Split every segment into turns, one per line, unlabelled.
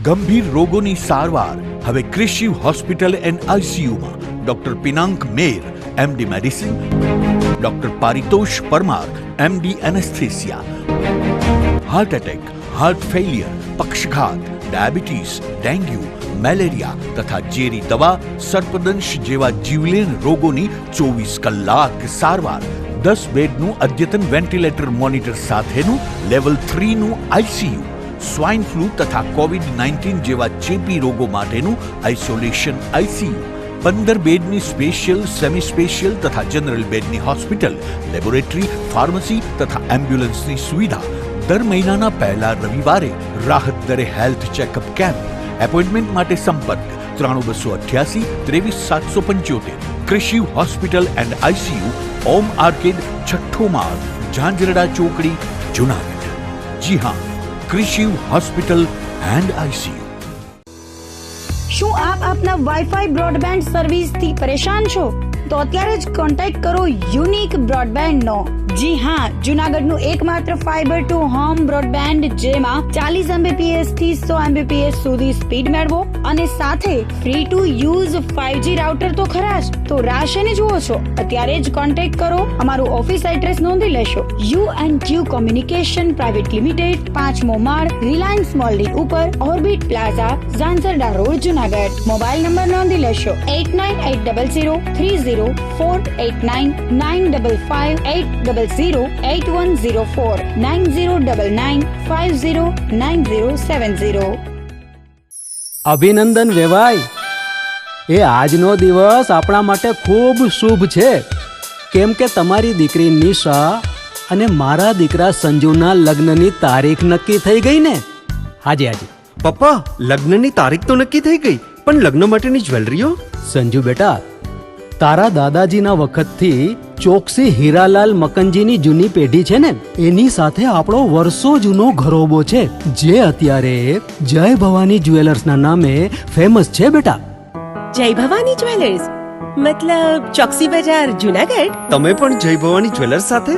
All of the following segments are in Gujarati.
ગંભીર રોગોની સારવાર હવે કૃષિ હોસ્પિટલ એન્ડ આઈસીયુમાં doctor Pinank Mer, MD medicine, doctor Paritosh Parmar, MD anaesthesia, heart attack, heart failure, પક્ષઘાત, ડાયાબિટીસ, ડેન્ગ્યુ, મેલેરિયા તથા ઝેરી દવા, સર્પદંશ જેવા જીવલેણ રોગોની 24 કલાક સારવાર, 10 બેડનું અદ્યતન વેન્ટિલેટર મોનિટર સાથેનું લેવલ 3નું આઈસીયુ, સ્વાઇન ફ્લૂ તથા કોવિડ-19 જેવા ચેપી રોગો માટેનું આઇસોલેશન આઈસીયુ, 15 બેડની સ્પેશિયલ, સેમી સ્પેશિયલ તથા જનરલ બેડની હોસ્પિટલ, લેબોરેટરી, ફાર્મસી તથા એમ્બ્યુલન્સની સુવિધા, દર મહિનાના પહેલા રવિવારે રાહત દરે હેલ્થ ચેકઅપ કેમ્પ. એપોઇન્ટમેન્ટ માટે સંપર્ક 9288 23775. કૃષિ hospital and ICU, Om arcade, છઠ્ઠો માળ, ઝાંઝરડા ચોકડી, જુનાગઢ. જી હા, કૃષિ હોસ્પિટલ એન્ડ આઈસીયુ.
શું આપ આપના વાઈફાઈ બ્રોડબેન્ડ સર્વિસથી પરેશાન છો? તો અત્યારે જ કોન્ટેક્ટ કરો યુનિક બ્રોડબેન્ડ નો. જી હા, જુનાગઢનું એકમાત્ર ફાઈબર ટુ હોમ બ્રોડબેન્ડ, જેમાં 40 Mbps થી 100 Mbps સુધી સ્પીડ મેળવો અને સાથે free to use 5G router તો ખરા જ. તો રાહ શેની જુઓ છો? અત્યારે જ કોન્ટેક્ટ કરો. અમારું ઓફિસ એડ્રેસ નોંધી લેશો. U&Q કોમ્યુનિકેશન પ્રાઇવેટ લિમિટેડ, 5મો માળ, રિલાયન્સ મોલની ઉપર, orbit plaza, Zanzarda road, Junagadh. Mobile number નોંધી લેશો 89800304899558008104 9099509070.
અભિનંદન વેવાય. એ આજનો દિવસ આપણા માટે ખૂબ શુભ છે, કેમ કે તમારી દીકરી નિશા અને મારા દીકરા સંજુના લગ્નની તારીખ નક્કી થઈ ગઈ ને. હાજી હાજી
પપ્પા, લગ્નની તારીખ તો નક્કી થઈ ગઈ, પણ લગ્ન માટેની જ્વેલરીઓ?
સંજુ બેટા, તારા દાદાજીના વખતથી ચોકસી હીરાલાલ મકનજીની જૂની પેઢી છે ને, એની સાથે આપણો વર્ષો જૂનો ઘરોબો છે, જે અત્યારે જય ભવાની જ્વેલર્સના નામે ફેમસ છે બેટા.
જય ભવાની જ્વેલર્સ મતલબ ચોકસી બજાર, જુનાગઢ?
તમે પણ જય ભવાની જ્વેલર્સ સાથે?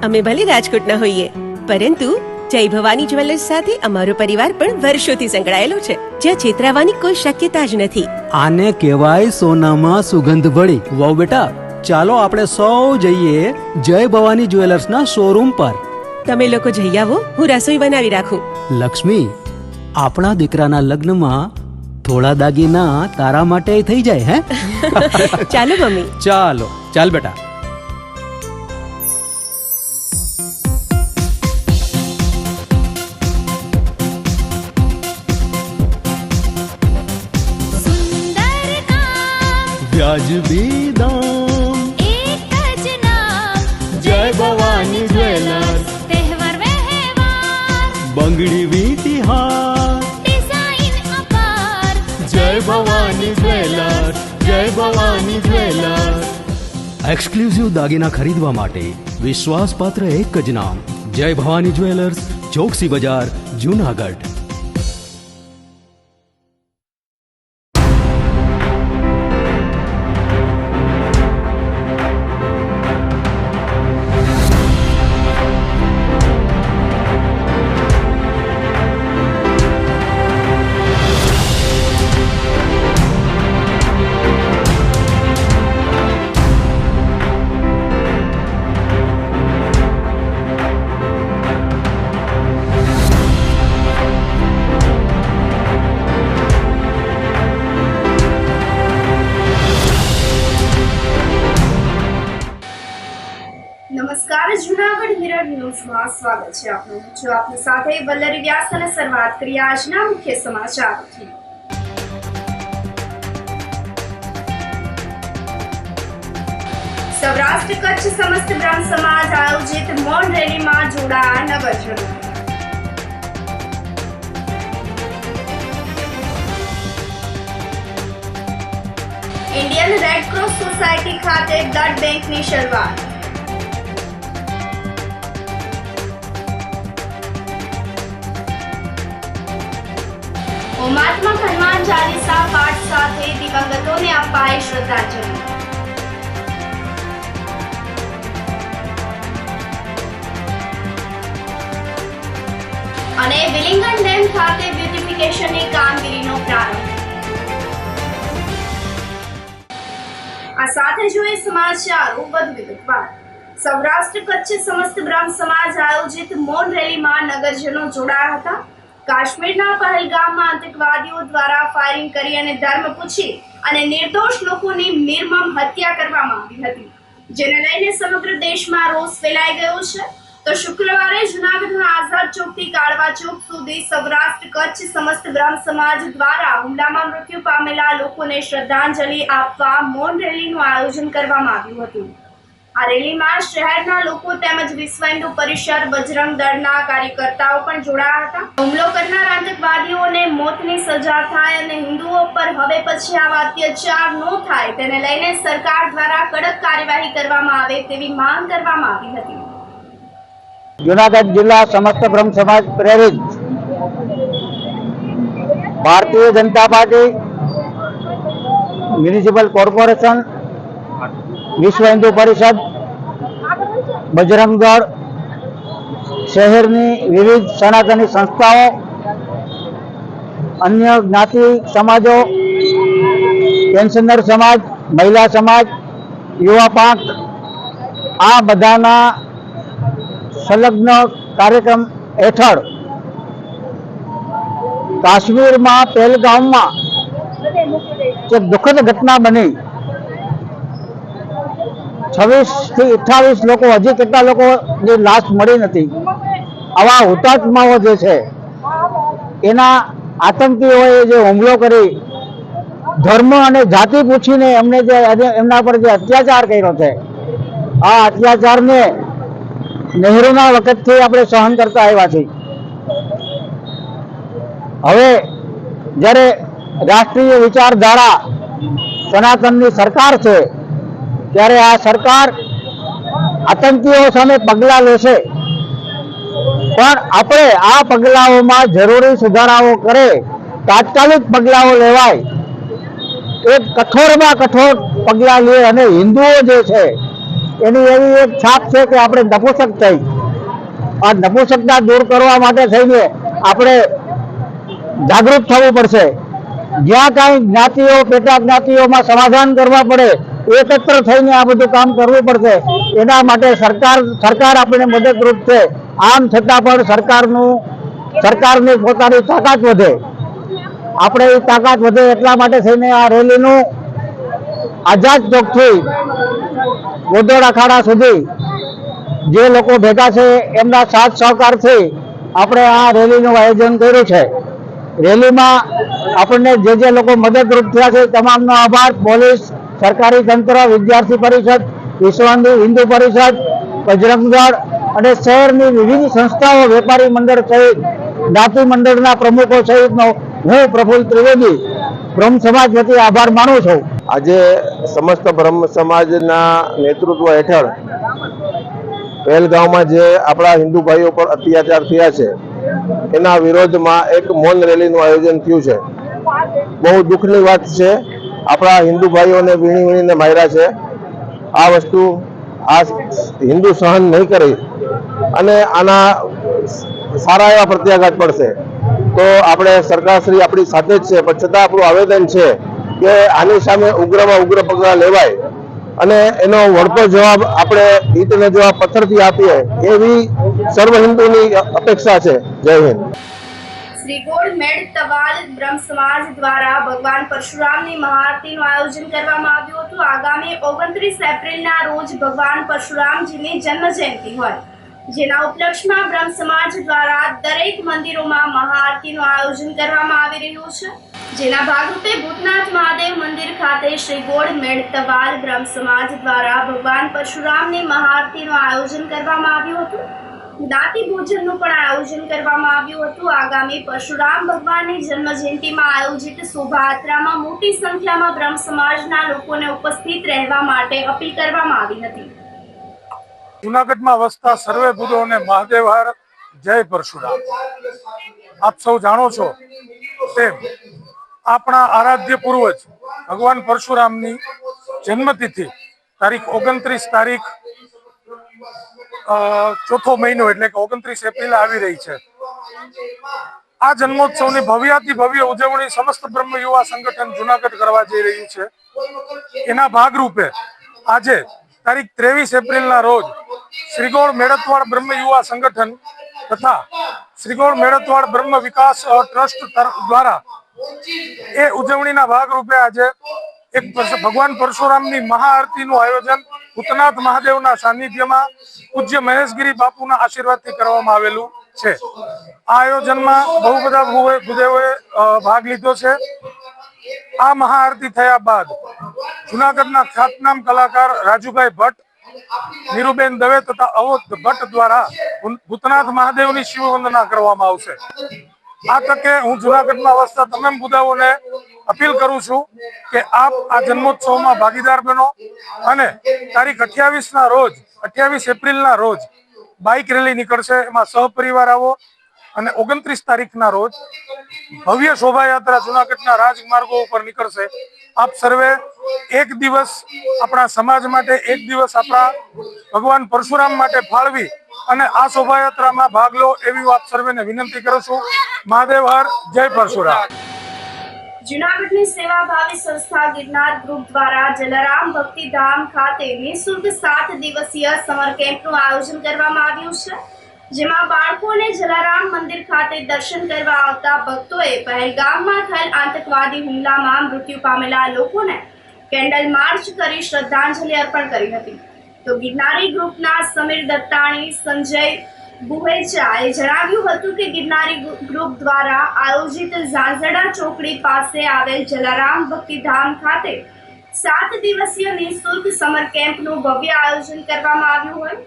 અમે ભલે રાજકોટના હોઈએ, પરંતુ જય ભવાની જ્વેલર્સ સાથે અમારો પરિવાર પણ વર્ષોથી સંકળાયેલો છે, જ્યાં છેતરાવાની કોઈ શક્યતા જ નથી.
આને કહેવાય સોનામાં સુગંધ ભળી. વાવ બેટા, ચાલો આપણે સૌ જઈએ જય ભવાની જ્વેલર્સના શોરૂમ પર.
તમે લોકો જઈ આવો, હું રસોઈ બનાવી રાખું.
લક્ષ્મી, આપણા દીકરાના લગ્નમાં થોડા દાગીના તારા માટે થઈ જાય. હે
ચાલો મમ્મી.
ચાલો ચાલ બેટા. વ્યાજબી દામ,
એક જ નામ,
જય ભવાની જ્વેલર્સ.
તહેવાર વ્યવહાર,
બંગડી વીંટી હાર,
ડિઝાઇન અપાર,
જય ભવાની જ્વેલર્સ, જય ભવાની જ્વેલર્સ. એક્સક્લુઝિવ દાગીના ખરીદવા માટે વિશ્વાસપાત્ર એક જ નામ, જય ભવાની જ્વેલર્સ, ચોકસી બજાર, જુનાગઢ.
નમસ્કાર, જુનાગઢ મિરર ન્યૂઝમાં સ્વાગત છે આપનું. જો આપની સાથે વલ્લરી વ્યાસ અને શરૂઆત કરીએ આજના મુખ્ય સમાચારોથી. સૌરાષ્ટ્ર કચ્છ સમસ્ત બ્રહ્મ સમાજ આયોજિત મૌન રેલીમાં જોડાયા નગરજનો. ઇન્ડિયન રેડ ક્રોસ સોસાયટી ખાતે બ્લડ બેંકની શરૂઆત. હોમાત્મક હનુમાન ચાલીસા પાઠ સાથે દિવંગતોને અપાઈ શ્રદ્ધાંજલિ. અને વિલિંગન ડેમ ખાતે બ્યુટિફિકેશનની સાથે જોઈએ સમાચારો વધુ વિગતવાર. સૌરાષ્ટ્ર કચ્છ સમસ્ત બ્રહ્મ સમાજ આયોજિત મૌન રેલીમાં નગરજનો જોડાયા હતા. કાશ્મીરના પહેલગામમાં આતંકવાદીઓ દ્વારા ફાયરિંગ કરી અને ધર્મ પૂછી અને નિર્દોષ લોકોની નિર્મમ હત્યા કરવામાં આવી હતી, જેને લઈને સમગ્ર દેશમાં રોષ ફેલાઈ ગયો છે. તો શુક્રવારે જૂનાગઢના આઝાદ ચોકથી કાળવા ચોક સુધી સૌરાષ્ટ્ર કચ્છ સમસ્ત બ્રહ્મ સમાજ દ્વારા હુમલામાં મૃત્યુ પામેલા લોકોને શ્રદ્ધાંજલિ આપવા મૌન રેલીનું આયોજન કરવામાં આવ્યું હતું. આ રેલીમાં શહેરના લોકો તેમજ વિશ્વ હિન્દુ પરિષદ, બજરંગ દળના કાર્યકર્તાઓ પણ જોડાયા હતા. હુમલો કરનાર આતંકવાદીઓને મોતની સજા થાય અને હિન્દુઓ પર હવે પછી આવા અત્યાચાર ન થાય તેને લઈને સરકાર દ્વારા કડક કાર્યવાહી કરવામાં આવે તેવી માંગ કરવામાં આવી હતી.
જુનાગઢ જિલ્લા સમસ્ત બ્રહ્મ સમાજ પ્રેરિત Bharatiya Janata party, municipal corporation, વિશ્વ હિન્દુ પરિષદ, બજરંગ દળ, શહેરની વિવિધ સનાતની સંસ્થાઓ, અન્ય જ્ઞાતિ સમાજો, પેન્શનર સમાજ, મહિલા સમાજ, યુવા પાંખ, આ બધાના સંલગ્ન કાર્યક્રમ હેઠળ કાશ્મીરમાં પહેલગામમાં જે દુઃખદ ઘટના બની, 26 થી 28 લોકો, હજી કેટલા લોકોની લાશ મળી નથી. આવા હુતાત્માઓ જે છે એના આતંકીઓએ જે હુમલો કરી ધર્મ અને જાતિ પૂછીને એમના પર જે અત્યાચાર કર્યો છે, આ અત્યાચારને નહેરુના વખતથી આપણે સહન કરતા આવ્યા છીએ. હવે જ્યારે રાષ્ટ્રીય વિચારધારા સનાતનની સરકાર છે ત્યારે આ સરકાર આતંકીઓ સામે પગલાં લેશે, પણ આપણે આ પગલાઓમાં જરૂરી સુધારાઓ કરે, તાત્કાલિક પગલાઓ લેવાય, એક કઠોરમાં કઠોર પગલાં લે અને હિન્દુઓ જે છે એની એવી એક છાપ છે કે આપણે નપુંસક થઈ, આ નપુંસકતા દૂર કરવા માટે થઈને આપણે જાગૃત થવું પડશે. જ્યાં કાંઈ જ્ઞાતિઓ, પેટા જ્ઞાતિઓમાં સમાધાન કરવા પડે, એકત્ર થઈને આ બધું કામ કરવું પડશે. એના માટે સરકાર આપણને મદદરૂપ છે. આમ છતાં પણ સરકારની પોતાની તાકાત વધે, આપણે એ તાકાત વધે એટલા માટે થઈને આ રેલીનું આઝાદ ચોકથી ગોદોડ અખાડા સુધી જે લોકો ભેગા છે એમના સાથ સહકારથી આપણે આ રેલીનું આયોજન કર્યું છે. રેલીમાં આપણને જે લોકો મદદરૂપ થયા છે તમામનો આભાર. પોલીસ, સરકારી તંત્ર, વિદ્યાર્થી પરિષદ, વિશ્વ હિન્દુ પરિષદ, બજરંગ દળ અને શહેરની વિવિધ સંસ્થાઓ, વેપારી મંડળ સહિત જ્ઞાતિ મંડળના પ્રમુખો સહિતનો હું પ્રફુલ્લ ત્રિવેદી બ્રહ્મ સમાજ વતી આભાર માનું છું.
આજે સમસ્ત બ્રહ્મ સમાજના નેતૃત્વ હેઠળ પહેલગામમાં જે આપણા હિન્દુ ભાઈઓ પર અત્યાચાર થયા છે એના વિરોધમાં એક મૌન રેલીનું આયોજન થયું છે. બહુ દુઃખની વાત છે. આપણા હિન્દુ ભાઈઓને વીણીને માર્યા છે. આ વસ્તુ આ હિન્દુ સહન નહીં કરી અને આના સારા એવા પ્રત્યાઘાત પડશે. તો આપણે સરકારશ્રી આપણી સાથે જ છે, પણ છતાં આપણું આવેદન છે કે આની સામે ઉગ્રમાં ઉગ્ર પગલાં લેવાય અને એનો વળતો જવાબ આપણે ઈંટનો જવાબ પથ્થરથી આપીએ એવી સર્વ હિન્દુની અપેક્ષા છે. જય હિન્દ.
શ્રી ગોળ મેળ તવાલ બ્રહ્મ સમાજ દ્વારા ભગવાન પરશુરામની મહાઆરતીનું આયોજન કરવામાં આવ્યું હતું. આગામી 29 એપ્રિલના રોજ ભગવાન પરશુરામજીની જન્મ જયંતિ હોય, જેના ઉપલક્ષમાં બ્રહ્મ સમાજ દ્વારા દરેક મંદિરોમાં મહાઆરતીનું આયોજન કરવામાં આવી રહ્યું છે. જેના ભાગરૂપે ભૂતનાથ મહાદેવ મંદિર ખાતે શ્રી ગોળ મેળ તવાલ બ્રહ્મ સમાજ દ્વારા ભગવાન પરશુરામની મહાઆરતીનું આયોજન કરવામાં આવ્યું હતું. જ્ઞાતિ ભોજનનું પણ આયોજન કરવામાં આવ્યું હતું. આગામી પરશુરામ ભગવાનની જન્મ જયંતિમાં આયોજિત શોભાયાત્રામાં મોટી સંખ્યામાં બ્રહ્મ સમાજના લોકોને ઉપસ્થિત રહેવા માટે અપીલ કરવામાં આવી હતી.
જૂનાગઢમાં વસતા સર્વે બુદ્ધોને મહાદેવ હર, જય પરશુરામ. આપ સૌ જાણો છો તેમ આપણા આરાધ્ય પૂર્વજ ભગવાન પરશુરામની જન્મતિથિ તારીખ 29 તારીખ ચોથો મહિનો એટલે કે 29 એપ્રિલ આવી રહી છે. આ જન્મોત્સવની ભવ્યાતિ ભવ્ય ઉજવણી સમસ્ત બ્રહ્મ યુવા સંગઠન જૂનાગઢ કરવા જઈ રહ્યું છે. એના ભાગરૂપે આજે તારીખ 23 એપ્રિલના રોજ શ્રીગોળ મેળતવાડ બ્રહ્મ યુવા સંગઠન તથા શ્રીગોળ મેળતવાડ બ્રહ્મ વિકાસ ટ્રસ્ટ દ્વારા એ ઉજવણીના ભાગરૂપે આજે એક ભગવાન પરશુરામની મહાઆરતીનું આયોજન ભૂતનાથ મહાદેવના સાનિધ્યમાં પૂજ્ય મહેશગીરી બાપુના આશીર્વાદથી કરવામાં આવેલું છે. આ આયોજનમાં બહુ બધા ભૂદેવોએ ભાગ લીધો છે. આ મહાઆરતી થયા બાદ જુનાગઢના ખ્યાતનામ કલાકાર રાજુભાઈ ભટ્ટ, નીરુબેન દવે તથા અવોધ ભટ્ટ દ્વારા ભૂતનાથ મહાદેવની શિવ વંદના કરવામાં આવશે. આ તકે હું જુનાગઢમાં વસતા તમામ બુદાઓને અપીલ કરું છું કે આપ આ જન્મોત્સવમાં ભાગીદાર બનો અને તારીખ 28 એપ્રિલના રોજ બાઇક રેલી નીકળશે, એમાં સહપરિવાર આવો અને 29 તારીખના રોજ ભવ્ય શોભાયાત્રા જુનાગઢના રાજમાર્ગો ઉપર નીકળશે. આપ સર્વે એક દિવસ આપણા સમાજ માટે, એક દિવસ આપણા ભગવાન પરશુરામ માટે ફાળવી અને આ શોભાયાત્રામાં ભાગ લો એવી આપ સર્વેને વિનંતી કરું છું. મહાદેવ હર, જય પરશુરામ.
જૂનાગઢની સેવાભાવી સંસ્થા ગિરનાર ગ્રુપ દ્વારા જલારામ ભક્તિધામ ખાતે નિઃશુલ્ક 7 દિવસીય સમર કેમ્પનું આયોજન કરવામાં આવ્યું છે, જેમાં બાળકોને જલારામ મંદિર ખાતે દર્શન કરવા આવતા ભક્તોએ પહેલગામમાં થયેલ આતંકવાદી હુમલામાં મૃત્યુ પામેલા લોકોને કેન્ડલ માર્ચ કરી શ્રદ્ધાંજલિ અર્પણ કરી હતી. તો ગિરનારી ગ્રુપના સમીર દત્તાણી, સંજય બુહેચાએ જણાવ્યું હતું કે ગિરનારી ગ્રુપ દ્વારા આયોજિત ઝાંઝડા ચોકડી પાસે આવેલ જલારામ ભક્તિધામ ખાતે 7 દિવસીય નિઃશુલ્ક સમર કેમ્પનું ભવ્ય આયોજન કરવામાં આવ્યું હોય.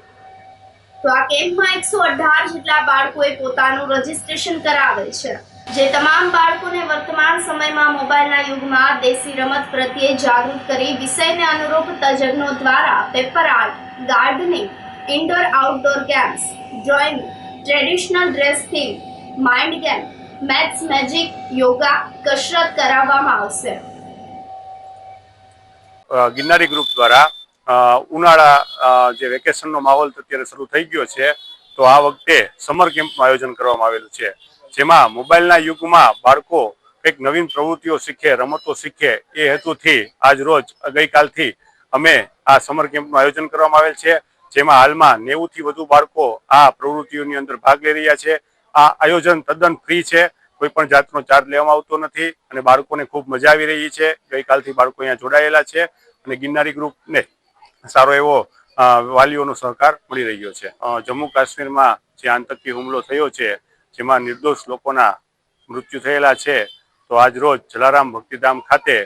તો આ કેમ્પમાં 118 જેટલા બાળકોએ પોતાનું રજીસ્ટ્રેશન કરાવેલ છે, જે તમામ બાળકોને વર્તમાન સમયમાં મોબાઈલના યુગમાં દેશી રમત પ્રત્યે જાગૃત કરી વિષયને અનુરૂપ તજજ્ઞો દ્વારા paper art, gardening, indoor outdoor games, drawing, traditional dress theme, mind game, maths, magic, yoga, કસરત કરાવવામાં આવશે.
ગિરનારી ગ્રુપ દ્વારા ઉનાળા જે વેકેશનનો માહોલ અત્યારે શરૂ થઈ ગયો છે, તો આ વખતે સમર કેમ્પનું આયોજન કરવામાં આવેલું છે, જેમાં મોબાઈલના યુગમાં બાળકો કંઈક નવીન પ્રવૃત્તિઓ શીખે, રમતો શીખે એ હેતુથી આજ રોજ ગઈકાલથી અમે આ સમર કેમ્પનું આયોજન કરવામાં આવેલ છે, જેમાં હાલમાં 90 થી વધુ બાળકો આ પ્રવૃત્તિઓની અંદર ભાગ લઈ રહ્યા છે. આ આયોજન તદ્દન ફ્રી છે, કોઈ પણ જાતનો ચાર્જ લેવામાં આવતો નથી અને બાળકોને ખૂબ મજા આવી રહી છે. ગઈકાલથી બાળકો અહીંયા જોડાયેલા છે અને ગિરનારી ગ્રુપને સારો એવો વાલીઓનો સહકાર મળી રહ્યો છે. જમ્મુ કાશ્મીરમાં જે આતંકી હુમલો થયો છે, જેમાં નિર્દોષ લોકોના મૃત્યુ થયેલા છે, તો આજ રોજ જલારામ ભક્તિધામ ખાતે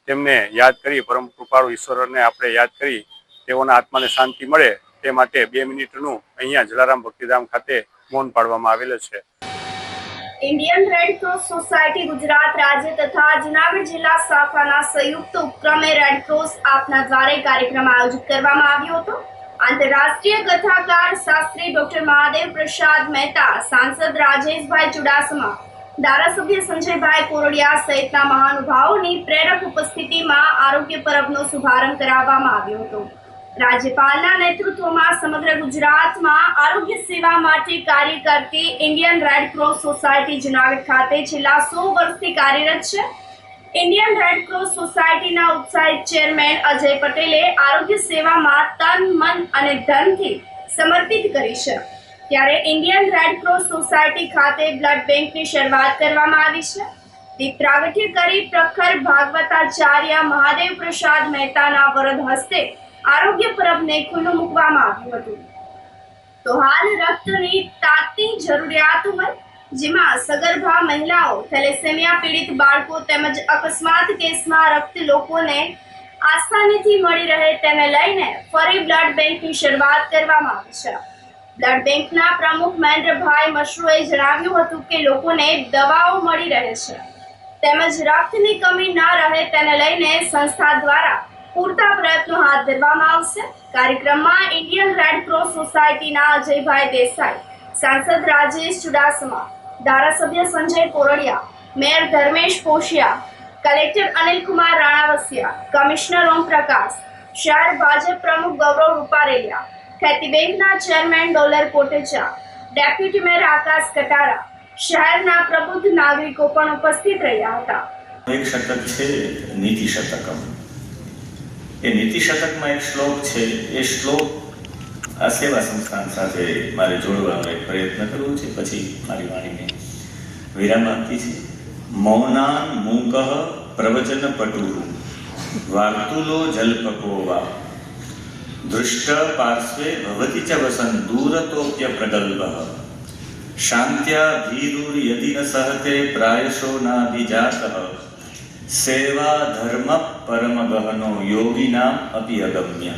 તેમને યાદ કરી, પરમ કૃપાળુ ઈશ્વરને આપણે યાદ કરી તેઓના આત્માને શાંતિ મળે તે માટે 2 મિનિટનું અહીંયા જલારામ ભક્તિધામ ખાતે મૌન પાડવામાં આવેલું છે.
Indian red cross society Gujarat રાજ્ય તથા જૂનાગઢ જિલ્લા શાખાના સંયુક્ત ઉપક્રમે રેડ ક્રોસ આપના દ્વારા કાર્યક્રમ આયોજિત કરવામાં આવ્યો હતો. આંતરરાષ્ટ્રીય કથાકાર શાસ્ત્રી ડોક્ટર મહાદેવ પ્રસાદ મહેતા, સાંસદ રાજેશભાઈ ચુડાસમા, ધારાસભ્ય સંજયભાઈ કોરડિયા સહિતના મહાનુભાવોની પ્રેરક ઉપસ્થિતિમાં આરોગ્ય પર્વનો શુભારંભ કરાવવામાં આવ્યો હતો. રાજ્યપાલના નેતૃત્વમાં સમગ્ર ગુજરાતમાં આરોગ્ય સેવા માટે કાર્ય કરતી Indian red cross society Junagadh ખાતે છેલ્લા 100 વર્ષથી કાર્યરત છે. ઇન્ડિયન રેડ ક્રોસ સોસાયટીના ઉત્સાહિત ચેરમેન અજય પટેલે આરોગ્ય સેવામાં તન, મન અને ધનથી સમર્પિત કરી છે. ત્યારે ઇન્ડિયન રેડ ક્રોસ સોસાયટી ખાતે બ્લડ બેંકની શરૂઆત કરવામાં આવી છે. દીપ પ્રાગટ્ય કરી પ્રખર ભાગવતાચાર્ય મહાદેવ પ્રસાદ મહેતાના વરદ હસ્તે આરોગ્ય પર્વને ખુલ્લું મૂકવામાં આવ્યું હતું. તો હાલ રક્તની તાતી જરૂરિયાત હોય, જેમાં સગર્ભા મહિલાઓ, થેલેસેમિયા પીડિત બાળકો તેમજ અકસ્માત કેસમાં રક્ત લોકોને આસાનીથી મળી રહે તેને લઈને ફરી બ્લડ બેંકની શરૂઆત કરવામાં આવી છે. બ્લડ બેંકના પ્રમુખ મહેન્દ્રભાઈ મશરૂએ જણાવ્યું હતું કે લોકોને દવાઓ મળી રહે છે તેમજ રક્તની કમી ન રહે તેને લઈને સંસ્થા દ્વારા પૂરતા પ્રયત્નો હાથ ધરવામાં આવશે. કાર્યક્રમમાં ઇન્ડિયન રેડ ક્રોસ સોસાયટીના અજયભાઈ દેસાઈ, સાંસદ રાજેશ ચુડાસમા, ધારાસભ્ય Sanjay Koradiya, mayor Dharmesh Poshiya, collector Anilkumar Ranavasiya, commissioner Om Prakash, શહેર ભાજપ પ્રમુખ ગૌરવ રૂપારેલિયા, ખેતી બેંકના chairman Dolar Kotecha, deputy mayor Akash Katara, શહેરના પ્રબુદ્ધ નાગરિકો પણ ઉપસ્થિત રહ્યા હતા.
એક શતક છે નીતિ શતકમ. એ નીતિ શતકમાં એક શ્લોક છે, એ શ્લોક આ સેવા સંસ્થાન સાથે મારે જોડવાનો એક પ્રયત્ન કરવો છે, પછી મારી વાણીને વિરામ આપતી છે. મૌનાન મૂકઃ પ્રવચન પટુ વાર્તુલો જલ્પકો વા દૃષ્ટ પાર્શ્વે ભવતિ ચ વસન દૂરતોપ્ય પ્રગલ્ભઃ શાંત્યા ભીરુર યદિ ન સહતે પ્રાયશો નાભિજાતઃ સેવા ધર્મ પરમ ગહનો યોગીનામ અપી અગમ્ય.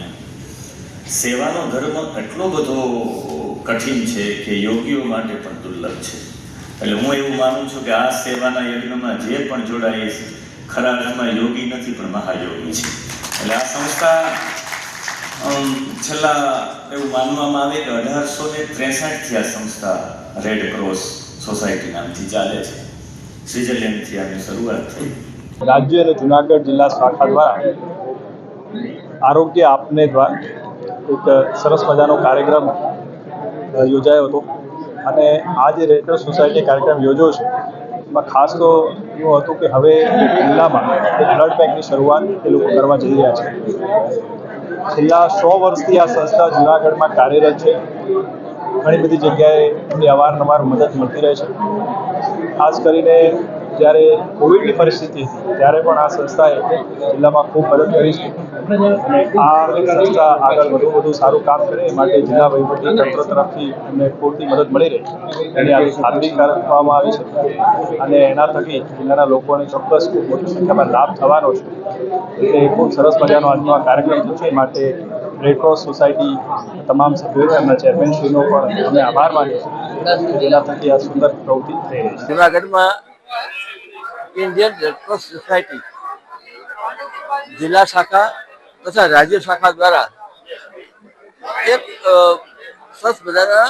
સેવાનો ધર્મ એટલો બધો કઠિન છે કે યોગીઓ માટે પણ દુર્લભ છે. એટલે હું એવું માનું છું કે આ સેવાના યજ્ઞમાં જે પણ જોડાય છે ખરા અર્થમાં યોગી નથી પણ મહાયોગી છે. એટલે આ સંસ્થા છેલ્લા એવું માનવામાં આવે કે 1863થી આ સંસ્થા રેડ ક્રોસ સોસાયટી નામથી ચાલે છે. સ્વિટ્ઝરલેન્ડથી આની શરૂઆત થઈ.
રાજ્ય અને જુનાગઢ જિલ્લા શાખા દ્વારા આરોગ્ય આપને દ્વારા એક સરસ મજાનો કાર્યક્રમ યોજાયો હતો અને આ જે રેડ ક્રોસ સોસાયટી કાર્યક્રમ યોજ્યો છે એમાં ખાસ તો એવું હતું કે હવે જિલ્લામાં બ્લડ બેંકની શરૂઆત એ લોકો કરવા જઈ રહ્યા છે. છેલ્લા 100 વર્ષથી આ સંસ્થા જુનાગઢમાં કાર્યરત છે. ઘણી બધી જગ્યાએ એમની અવારનવાર મદદ મળતી રહે છે. ખાસ કરીને જ્યારે કોવિડની પરિસ્થિતિ હતી ત્યારે પણ આ સંસ્થાએ જિલ્લામાં ખૂબ મદદ કરી છે અને આ સંસ્થા આગળ વધુ સારું કામ કરે એ માટે જિલ્લા વહીવટી તંત્ર તરફથી એમને પૂરતી મદદ મળી રહે એની આવી ખાતરી કરવામાં આવી છે અને એના થકી જિલ્લાના લોકોને ચોક્કસ ખૂબ મોટી સંખ્યામાં લાભ થવાનો છે. એટલે ખૂબ સરસ મજાનો આજનો આ કાર્યક્રમ છે. એ માટે રેડ ક્રોસ સોસાયટી તમામ સભ્યો એમના ચેરમેનશ્રીનો પણ અમે આભાર માનીએ છીએ. જેના થકી આ સુંદર પ્રવૃત્તિ થઈ રહી છે.
જુનાગઢમાં ઇન્ડિયન રેડ ક્રોસ સોસાયટી જિલ્લા શાખા તથા રાજ્ય શાખા દ્વારા એક સરસ મજાના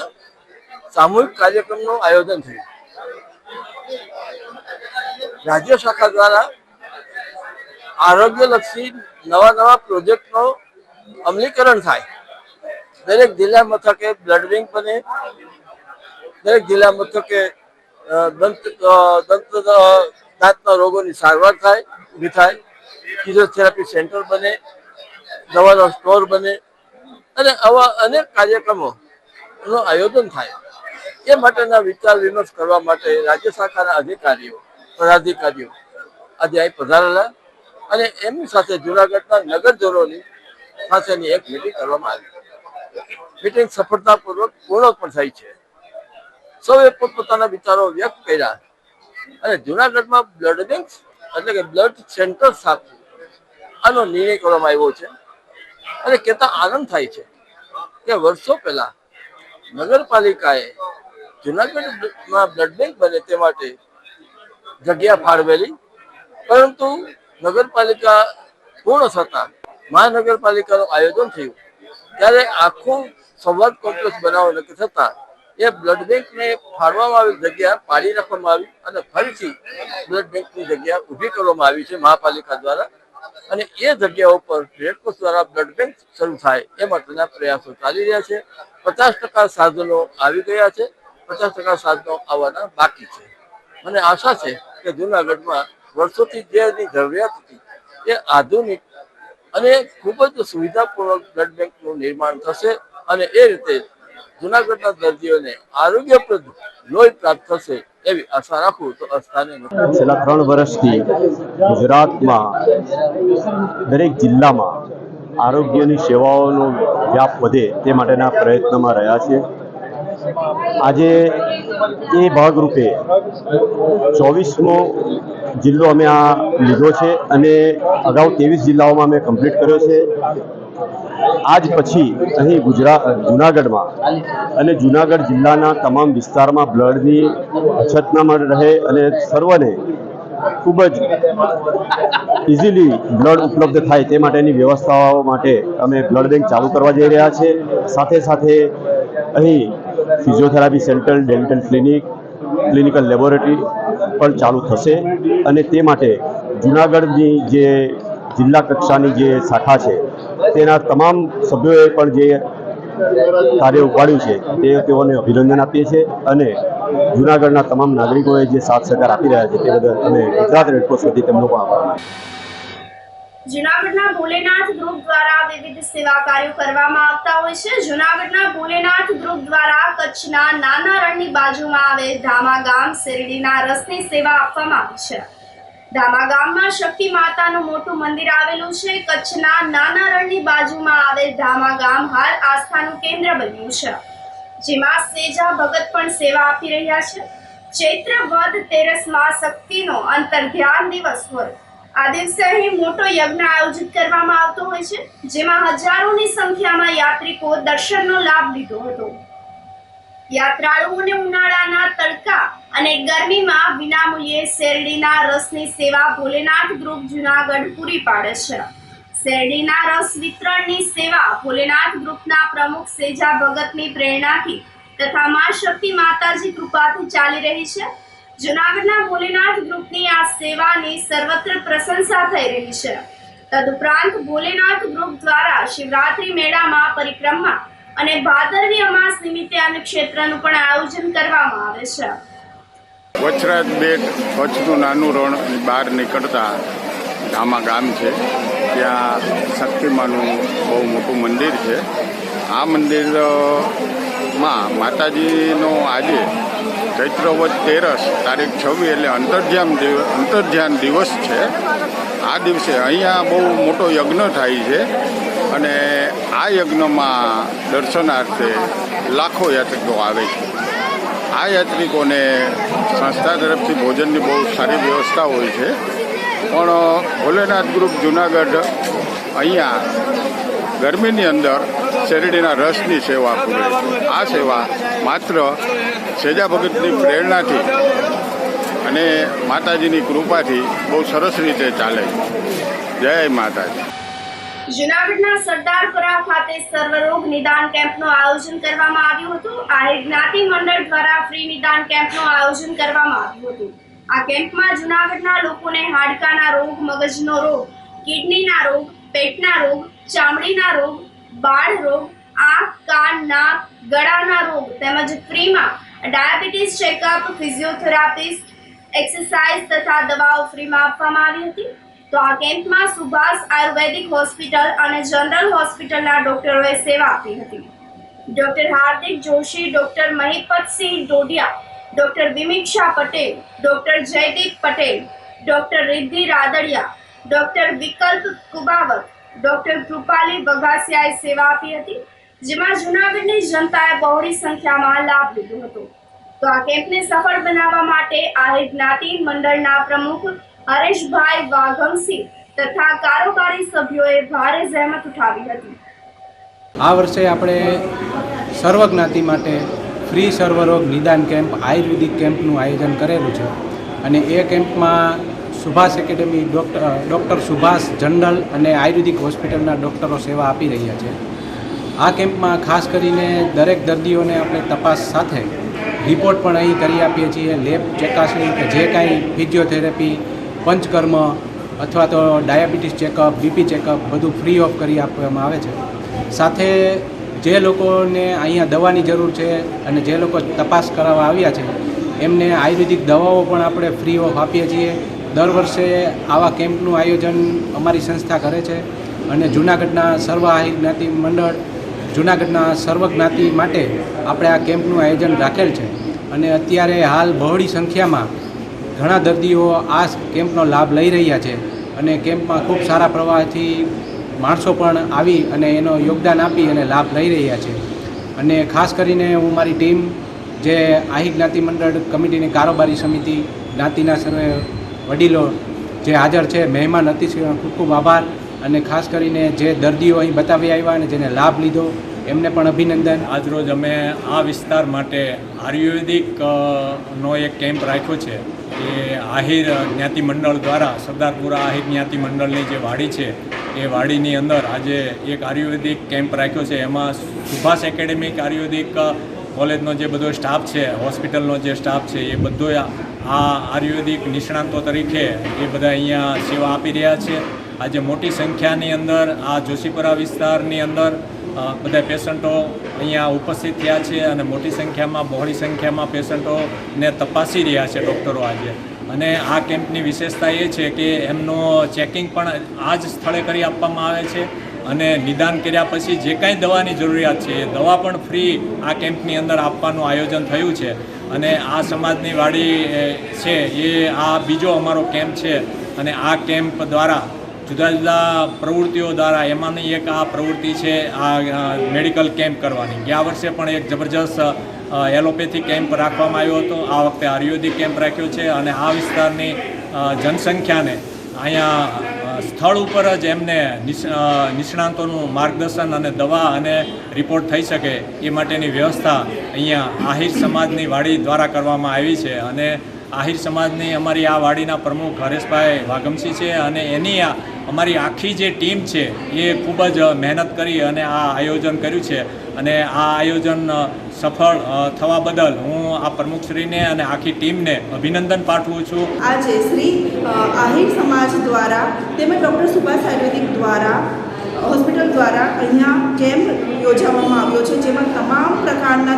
સામૂહિક કાર્યક્રમનું આયોજન થયું. રાજ્ય શાખા દ્વારા આરોગ્યલક્ષી નવા પ્રોજેક્ટનું અમલીકરણ થાય. દરેક જિલ્લા મથકે બ્લડ બેંક બને, દરેક જિલ્લા મથકે દાંતના રોગોની સારવાર ઊભી થાય, ફિઝિયોથેરાપી સેન્ટર બને, દવાનો સ્ટોર બને અને આવા અનેક કાર્યક્રમોનું આયોજન થાય. એ માટેના વિચાર વિમર્શ કરવા માટે રાજ્ય શાખાના અધિકારીઓ પદાધિકારીઓ આજે અહીં પધારેલા અને એમની સાથે જુનાગઢના નગરજનોની સાથેની એક મિટિંગ કરવામાં આવી. મિટિંગ સફળતાપૂર્વક પૂર્ણ પણ થઈ છે. સૌએ પોતપોતાના વિચારો વ્યક્ત કર્યા અને જુનાગઢમાં બ્લડ બેંક એટલે કે બ્લડ સેન્ટર સ્થાપવું આનો નિર્ણય કરવામાં આવ્યો છે. અને કહેતા આનંદ થાય છે કે વર્ષો પહેલા નગરપાલિકાએ જુનાગઢમાં બ્લડ બેંક બને તે માટે જગ્યા ફાળવેલી, પરંતુ નગરપાલિકા પૂર્ણ થતા મહાનગરપાલિકાનું આયોજન થયું ત્યારે આખું સંવાદ કોમ્પ્લેક્સ બનાવવા નક્કી થતા એ બ્લડ બેંકને ફાળવામાં આવેલ જગ્યા પાડી રાખવામાં આવી અને ફરીથી બ્લડ બેંકની જગ્યા ઊભી કરવામાં આવી છે મહાપાલિકા દ્વારા. અને એ જગ્યા ઉપર રેડ ક્રોસ દ્વારા બ્લડ બેંક શરૂ થાય એ માટેના પ્રયાસો ચાલી રહ્યા છે. 50% સાધનો આવી ગયા છે, 50% સાધનો આવવાના બાકી છે. મને આશા છે કે જુનાગઢમાં વર્ષોથી જેની જરૂરિયાત હતી એ આધુનિક અને ખૂબ જ સુવિધાપૂર્વક બ્લડ બેંકનું નિર્માણ થશે અને એ રીતે જુનાગઢના દર્દીઓને આરોગ્યપ્રદ લોહી પ્રાપ્ત થશે એવી આશા રાખું તો અસ્થાને.
છેલ્લા 3 વર્ષથી ગુજરાતમાં દરેક જિલ્લામાં આરોગ્યની સેવાઓનો વ્યાપ વધે તે માટેના પ્રયત્નમાં રહ્યા છે. આજે એ ભાગરૂપે 24મો જિલ્લો અમે આ લીધો છે અને અગાઉ 23 જિલ્લાઓમાં અમે કમ્પ્લીટ કર્યો છે. આજ પછી અહીં જુનાગઢમાં અને જુનાગઢ જિલ્લાના તમામ વિસ્તારમાં બ્લડની અછત ન રહે અને સર્વને ખૂબ જ ઇઝીલી બ્લડ ઉપલબ્ધ થાય તે માટેની વ્યવસ્થાઓ માટે અમે બ્લડ બેંક ચાલુ કરવા જઈ રહ્યા છે. સાથે સાથે અહીં physiotherapy centre, dental clinical laboratory પણ ચાલુ થશે અને તે માટે જુનાગઢની જે જિલ્લા કક્ષાની જે શાખા છે તેના તમામ સભ્યોએ પણ જે કાર્ય ઉપાડ્યું છે તેઓને અભિનંદન આપીએ છીએ અને જુનાગઢના તમામ નાગરિકોએ જે સાથ સહકાર આપી રહ્યા છે તે બદલ અમે ગુજરાત રેડ ક્રોસ વતી તેમનો પણ આભાર માનીએ છીએ.
જૂનાગઢના ભોલેનાથ ગ્રુપ દ્વારા વિવિધ સેવા કાર્યો કરવામાં આવતા હોય છે. જૂનાગઢના ભોલેનાથ ગ્રુપ દ્વારા કચ્છના નાના રણની બાજુમાં આવેલ ધામા ગામ શેરડીના રસની સેવા આપવામાં આવી છે. ધામા ગામમાં શક્તિ માતાનું મોટું મંદિર આવેલું છે. કચ્છના નાના રણની બાજુમાં આવેલ ધામા ગામ હાલ આસ્થાનું કેન્દ્ર બન્યું છે, જેમાં સેજા ભગત પણ સેવા આપી રહ્યા છે. ચૈત્ર વદ 13માં શક્તિનો અંતર્ધ્યાન દિવસ હોય આ દિવસે અહીં મોટો યજ્ઞ આયોજિત કરવામાં આવતો હોય છે, જેમાં હજારોની સંખ્યામાં યાત્રિકો દર્શનનો લાભ લીધો હતો. યાત્રાળુઓને ઉનાળાના તડકા અને ગરમીમાં વિનામૂલ્યે શેરડીના રસની સેવા ભોલેનાથ ગ્રુપ જૂનાગઢ પૂરી પાડે છે. શેરડીના રસ વિતરણની સેવા ભોલેનાથ ગ્રુપના પ્રમુખ સેજા ભગતની પ્રેરણાથી તથા મા શક્તિ માતાજી કૃપાથી ચાલી રહી છે. જૂનાગઢના ભોલેનાથ ગ્રુપની આ સેવાની સર્વત્ર પ્રશંસા થઈ રહી છે. તદુપરાંત ભોલેનાથ ગ્રુપ દ્વારા શિવરાત્રી મેળામાં પરિક્રમા અને ભાદરવી અમાસ નિમિત્તે અન્ન ક્ષેત્રનું પણ આયોજન કરવામાં આવે છે.
વચરાજ બેટ કચ્છનું નાનું રણ બહાર નીકળતા ધામા ગામ છે. ત્યાં શક્તિમાનું બહુ મોટું મંદિર છે. આ મંદિરમાં માતાજીનો આજે ચૈત્ર વદ 13 તારીખ 26 એટલે અંતર્ધ્યાન દિવસ છે. આ દિવસે અહીંયા બહુ મોટો યજ્ઞ થાય છે અને આ યજ્ઞમાં દર્શનાર્થે લાખો યાત્રિકો આવે છે. આ યાત્રિકોને સંસ્થા તરફથી ભોજનની બહુ સારી વ્યવસ્થા હોય છે, પણ ભોલેનાથ ગ્રુપ જૂનાગઢ અહીંયા ગરમીની અંદર શેરડીના રસની સેવા પૂરે છે. આ સેવા માત્ર સેજા ભગતની પ્રેરણાથી અને માતાજીની કૃપાથી બહુ સરસ રીતે ચાલે છે. જય માતાજી.
જૂનાગઢના સરદારપુરા ખાતે સર્વરોગ નિદાન કેમ્પનું આયોજન કરવામાં આવ્યું હતું. આહિર જ્ઞાતિ મંડળ દ્વારા ફ્રી નિદાન કેમ્પનું આયોજન કરવામાં આવ્યું હતું. આ કેમ્પમાં જૂનાગઢના લોકોને હાડકાના રોગ, મગજનો રોગ, કિડનીના રોગ, પેટના રોગ, ચામડીના રોગ, બાળ રોગ, આંખ, કાન, નાક, ગળાના રોગ તેમજ ફ્રીમાં ડાયાબિટીસ ચેકઅપ, ફિઝિયોથેરાપિસ્ટ, એક્સરસાઇઝ તથા દવાઓ ફ્રીમાં આપવામાં આવી હતી. તો આ કેમ્પમાં સુભાષ આયુર્વેદિક હોસ્પિટલ અને જનરલ હોસ્પિટલના ડોક્ટરોએ સેવા આપી હતી. Doctor Hardik Joshi, doctor Mahipatsinh Dodiya, doctor Vimiksha Patel, doctor Jaydeep Patel, doctor Riddhi Radadiya, doctor Vikalp Kubavat, doctor Krupali વઘાસિયાએ સેવા આપી હતી, જેમાં જૂનાગઢની જનતાએ બહોળી સંખ્યામાં લાભ લીધો હતો. તો આ કેમ્પને સફળ બનાવવા માટે આહિર જ્ઞાતિ મંડળના પ્રમુખ હરેશભાઈ વાઘમસિંહ તથા કારોબારી સભ્યોએ ભારે જહેમત ઉઠાવી હતી.
આ વર્ષે આપણે સર્વ જ્ઞાતિ માટે ફ્રી સર્વરોગ નિદાન કેમ્પ આયુર્વેદિક કેમ્પનું આયોજન કરેલું છે અને એ કેમ્પમાં Subhash academy doctor Subhash general અને આયુર્વેદિક હોસ્પિટલના ડૉક્ટરો સેવા આપી રહ્યા છે. આ કેમ્પમાં ખાસ કરીને દરેક દર્દીઓને આપણે તપાસ સાથે રિપોર્ટ પણ અહીં કરી આપીએ છીએ. લેબ ચકાસણી કે જે કાંઈ ફિઝિયોથેરાપી, પંચકર્મ અથવા તો ડાયાબિટીસ ચેકઅપ, બીપી ચેકઅપ બધું ફ્રી ઓફ કરી આપવામાં આવે છે. સાથે જે લોકોને અહીંયા દવાની જરૂર છે અને જે લોકો તપાસ કરાવવા આવ્યા છે એમને આયુર્વેદિક દવાઓ પણ આપણે ફ્રી ઓફ આપીએ છીએ. દર વર્ષે આવા કેમ્પનું આયોજન અમારી સંસ્થા કરે છે અને જૂનાગઢના સર્વ આહિર જ્ઞાતિ મંડળ, જૂનાગઢના સર્વ જ્ઞાતિ માટે આપણે આ કેમ્પનું આયોજન રાખેલ છે અને અત્યારે હાલ બહોળી સંખ્યામાં ઘણા દર્દીઓ આ કેમ્પનો લાભ લઈ રહ્યા છે અને કેમ્પમાં ખૂબ સારા પ્રવાહથી માણસો પણ આવી અને એનો યોગદાન આપી અને લાભ લઈ રહ્યા છે. અને ખાસ કરીને હું મારી ટીમ જે આહિર જ્ઞાતિ મંડળ કમિટીની કારોબારી સમિતિ, જ્ઞાતિના સર્વે વડીલો જે હાજર છે, મહેમાન અતિથિ ખૂબ ખૂબ આભાર. અને ખાસ કરીને જે દર્દીઓ અહીં બતાવી આવ્યા અને જેને લાભ લીધો એમને પણ અભિનંદન.
આજરોજ અમે આ વિસ્તાર માટે આયુર્વેદિક નો એક કેમ્પ રાખ્યો છે. એ આહિર જ્ઞાતિ મંડળ દ્વારા સરદારપુરા આહિર જ્ઞાતિ મંડળની જે વાડી છે એ વાડીની અંદર આજે એક આયુર્વેદિક કેમ્પ રાખ્યો છે. એમાં સુભાષ એકેડેમિક આયુર્વેદિક કોલેજનો જે બધો સ્ટાફ છે, હોસ્પિટલનો જે સ્ટાફ છે, એ બધો આ આયુર્વેદિક નિષ્ણાંતો તરીકે એ બધા અહીંયા સેવા આપી રહ્યા છે. આજે મોટી સંખ્યાની અંદર આ જોશીપુરા વિસ્તારની અંદર બધા પેશન્ટો અહીંયા ઉપસ્થિત થયા છે અને મોટી સંખ્યામાં, બહોળી સંખ્યામાં પેશન્ટોને તપાસી રહ્યા છે ડૉક્ટરો આજે. અને આ કેમ્પની વિશેષતા એ છે કે એમનું ચેકિંગ પણ આ જ સ્થળે કરી આપવામાં આવે છે અને નિદાન કર્યા પછી જે કાંઈ દવાની જરૂરિયાત છે એ દવા પણ ફ્રી આ કેમ્પની અંદર આપવાનું આયોજન થયું છે. અને આ સમાજની વાડી છે એ આ બીજો અમારો કેમ્પ છે અને આ કેમ્પ દ્વારા જુદા જુદા પ્રવૃત્તિઓ દ્વારા એમાંની એક આ પ્રવૃત્તિ છે આ મેડિકલ કેમ્પ કરવાની. ગયા વર્ષે પણ એક જબરજસ્ત એલોપેથી કેમ્પ રાખવામાં આવ્યો હતો. આ વખતે આયુર્વેદિક કેમ્પ રાખ્યો છે અને આ વિસ્તારની જનસંખ્યાને અહીંયા સ્થળ ઉપર જ એમને નિષ્ણાંતોનું માર્ગદર્શન અને દવા અને રિપોર્ટ થઈ શકે એ માટેની વ્યવસ્થા અહીંયા આહિર સમાજની વાડી દ્વારા કરવામાં આવી છે. અને આહિર સમાજની અમારી આ વાડીના પ્રમુખ હરેશભાઈ વાઘમસિંહ છે અને એની અમારી આખી જે ટીમ છે એ ખૂબ જ મહેનત કરી અને આ આયોજન કર્યું છે. અને આ આયોજન સફળ થવા બદલ હું આ પ્રમુખશ્રીને અને આખી ટીમને અભિનંદન પાઠવું છું.
આજે શ્રી આહિર સમાજ દ્વારા તેમજ ડૉક્ટર સુભાષ આયુર્વેદિક દ્વારા હોસ્પિટલ દ્વારા અહીંયા કેમ્પ યોજવામાં આવ્યો છે, જેમાં તમામ પ્રકારના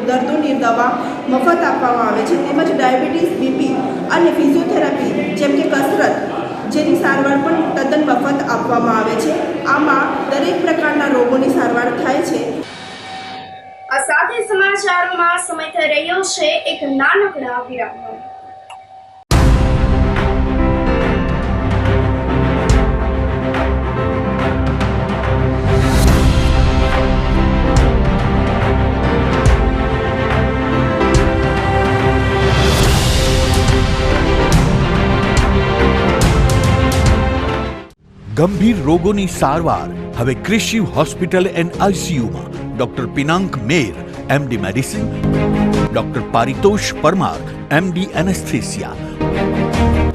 દર્દોની દવા મફત આપવામાં આવે છે. તેમજ ડાયાબિટીસ, બીપી અને ફિઝિયોથેરાપી જેમ કે કસરત જેની સારવાર પણ તદ્દન મફત આપવામાં આવે છે. આમાં દરેક પ્રકારના રોગોની સારવાર થાય છે.
આ સાથે સમાચારોમાં સમય થઈ રહ્યો છે એક નાનકડા વિરામનો.
ગંભીર રોગોની સારવાર હવે કૃષિ હોસ્પિટલ એન્ડ આઈસીયુમાં doctor Pinank Mer MD medicine, doctor Paritosh Parmar MD anaesthesia,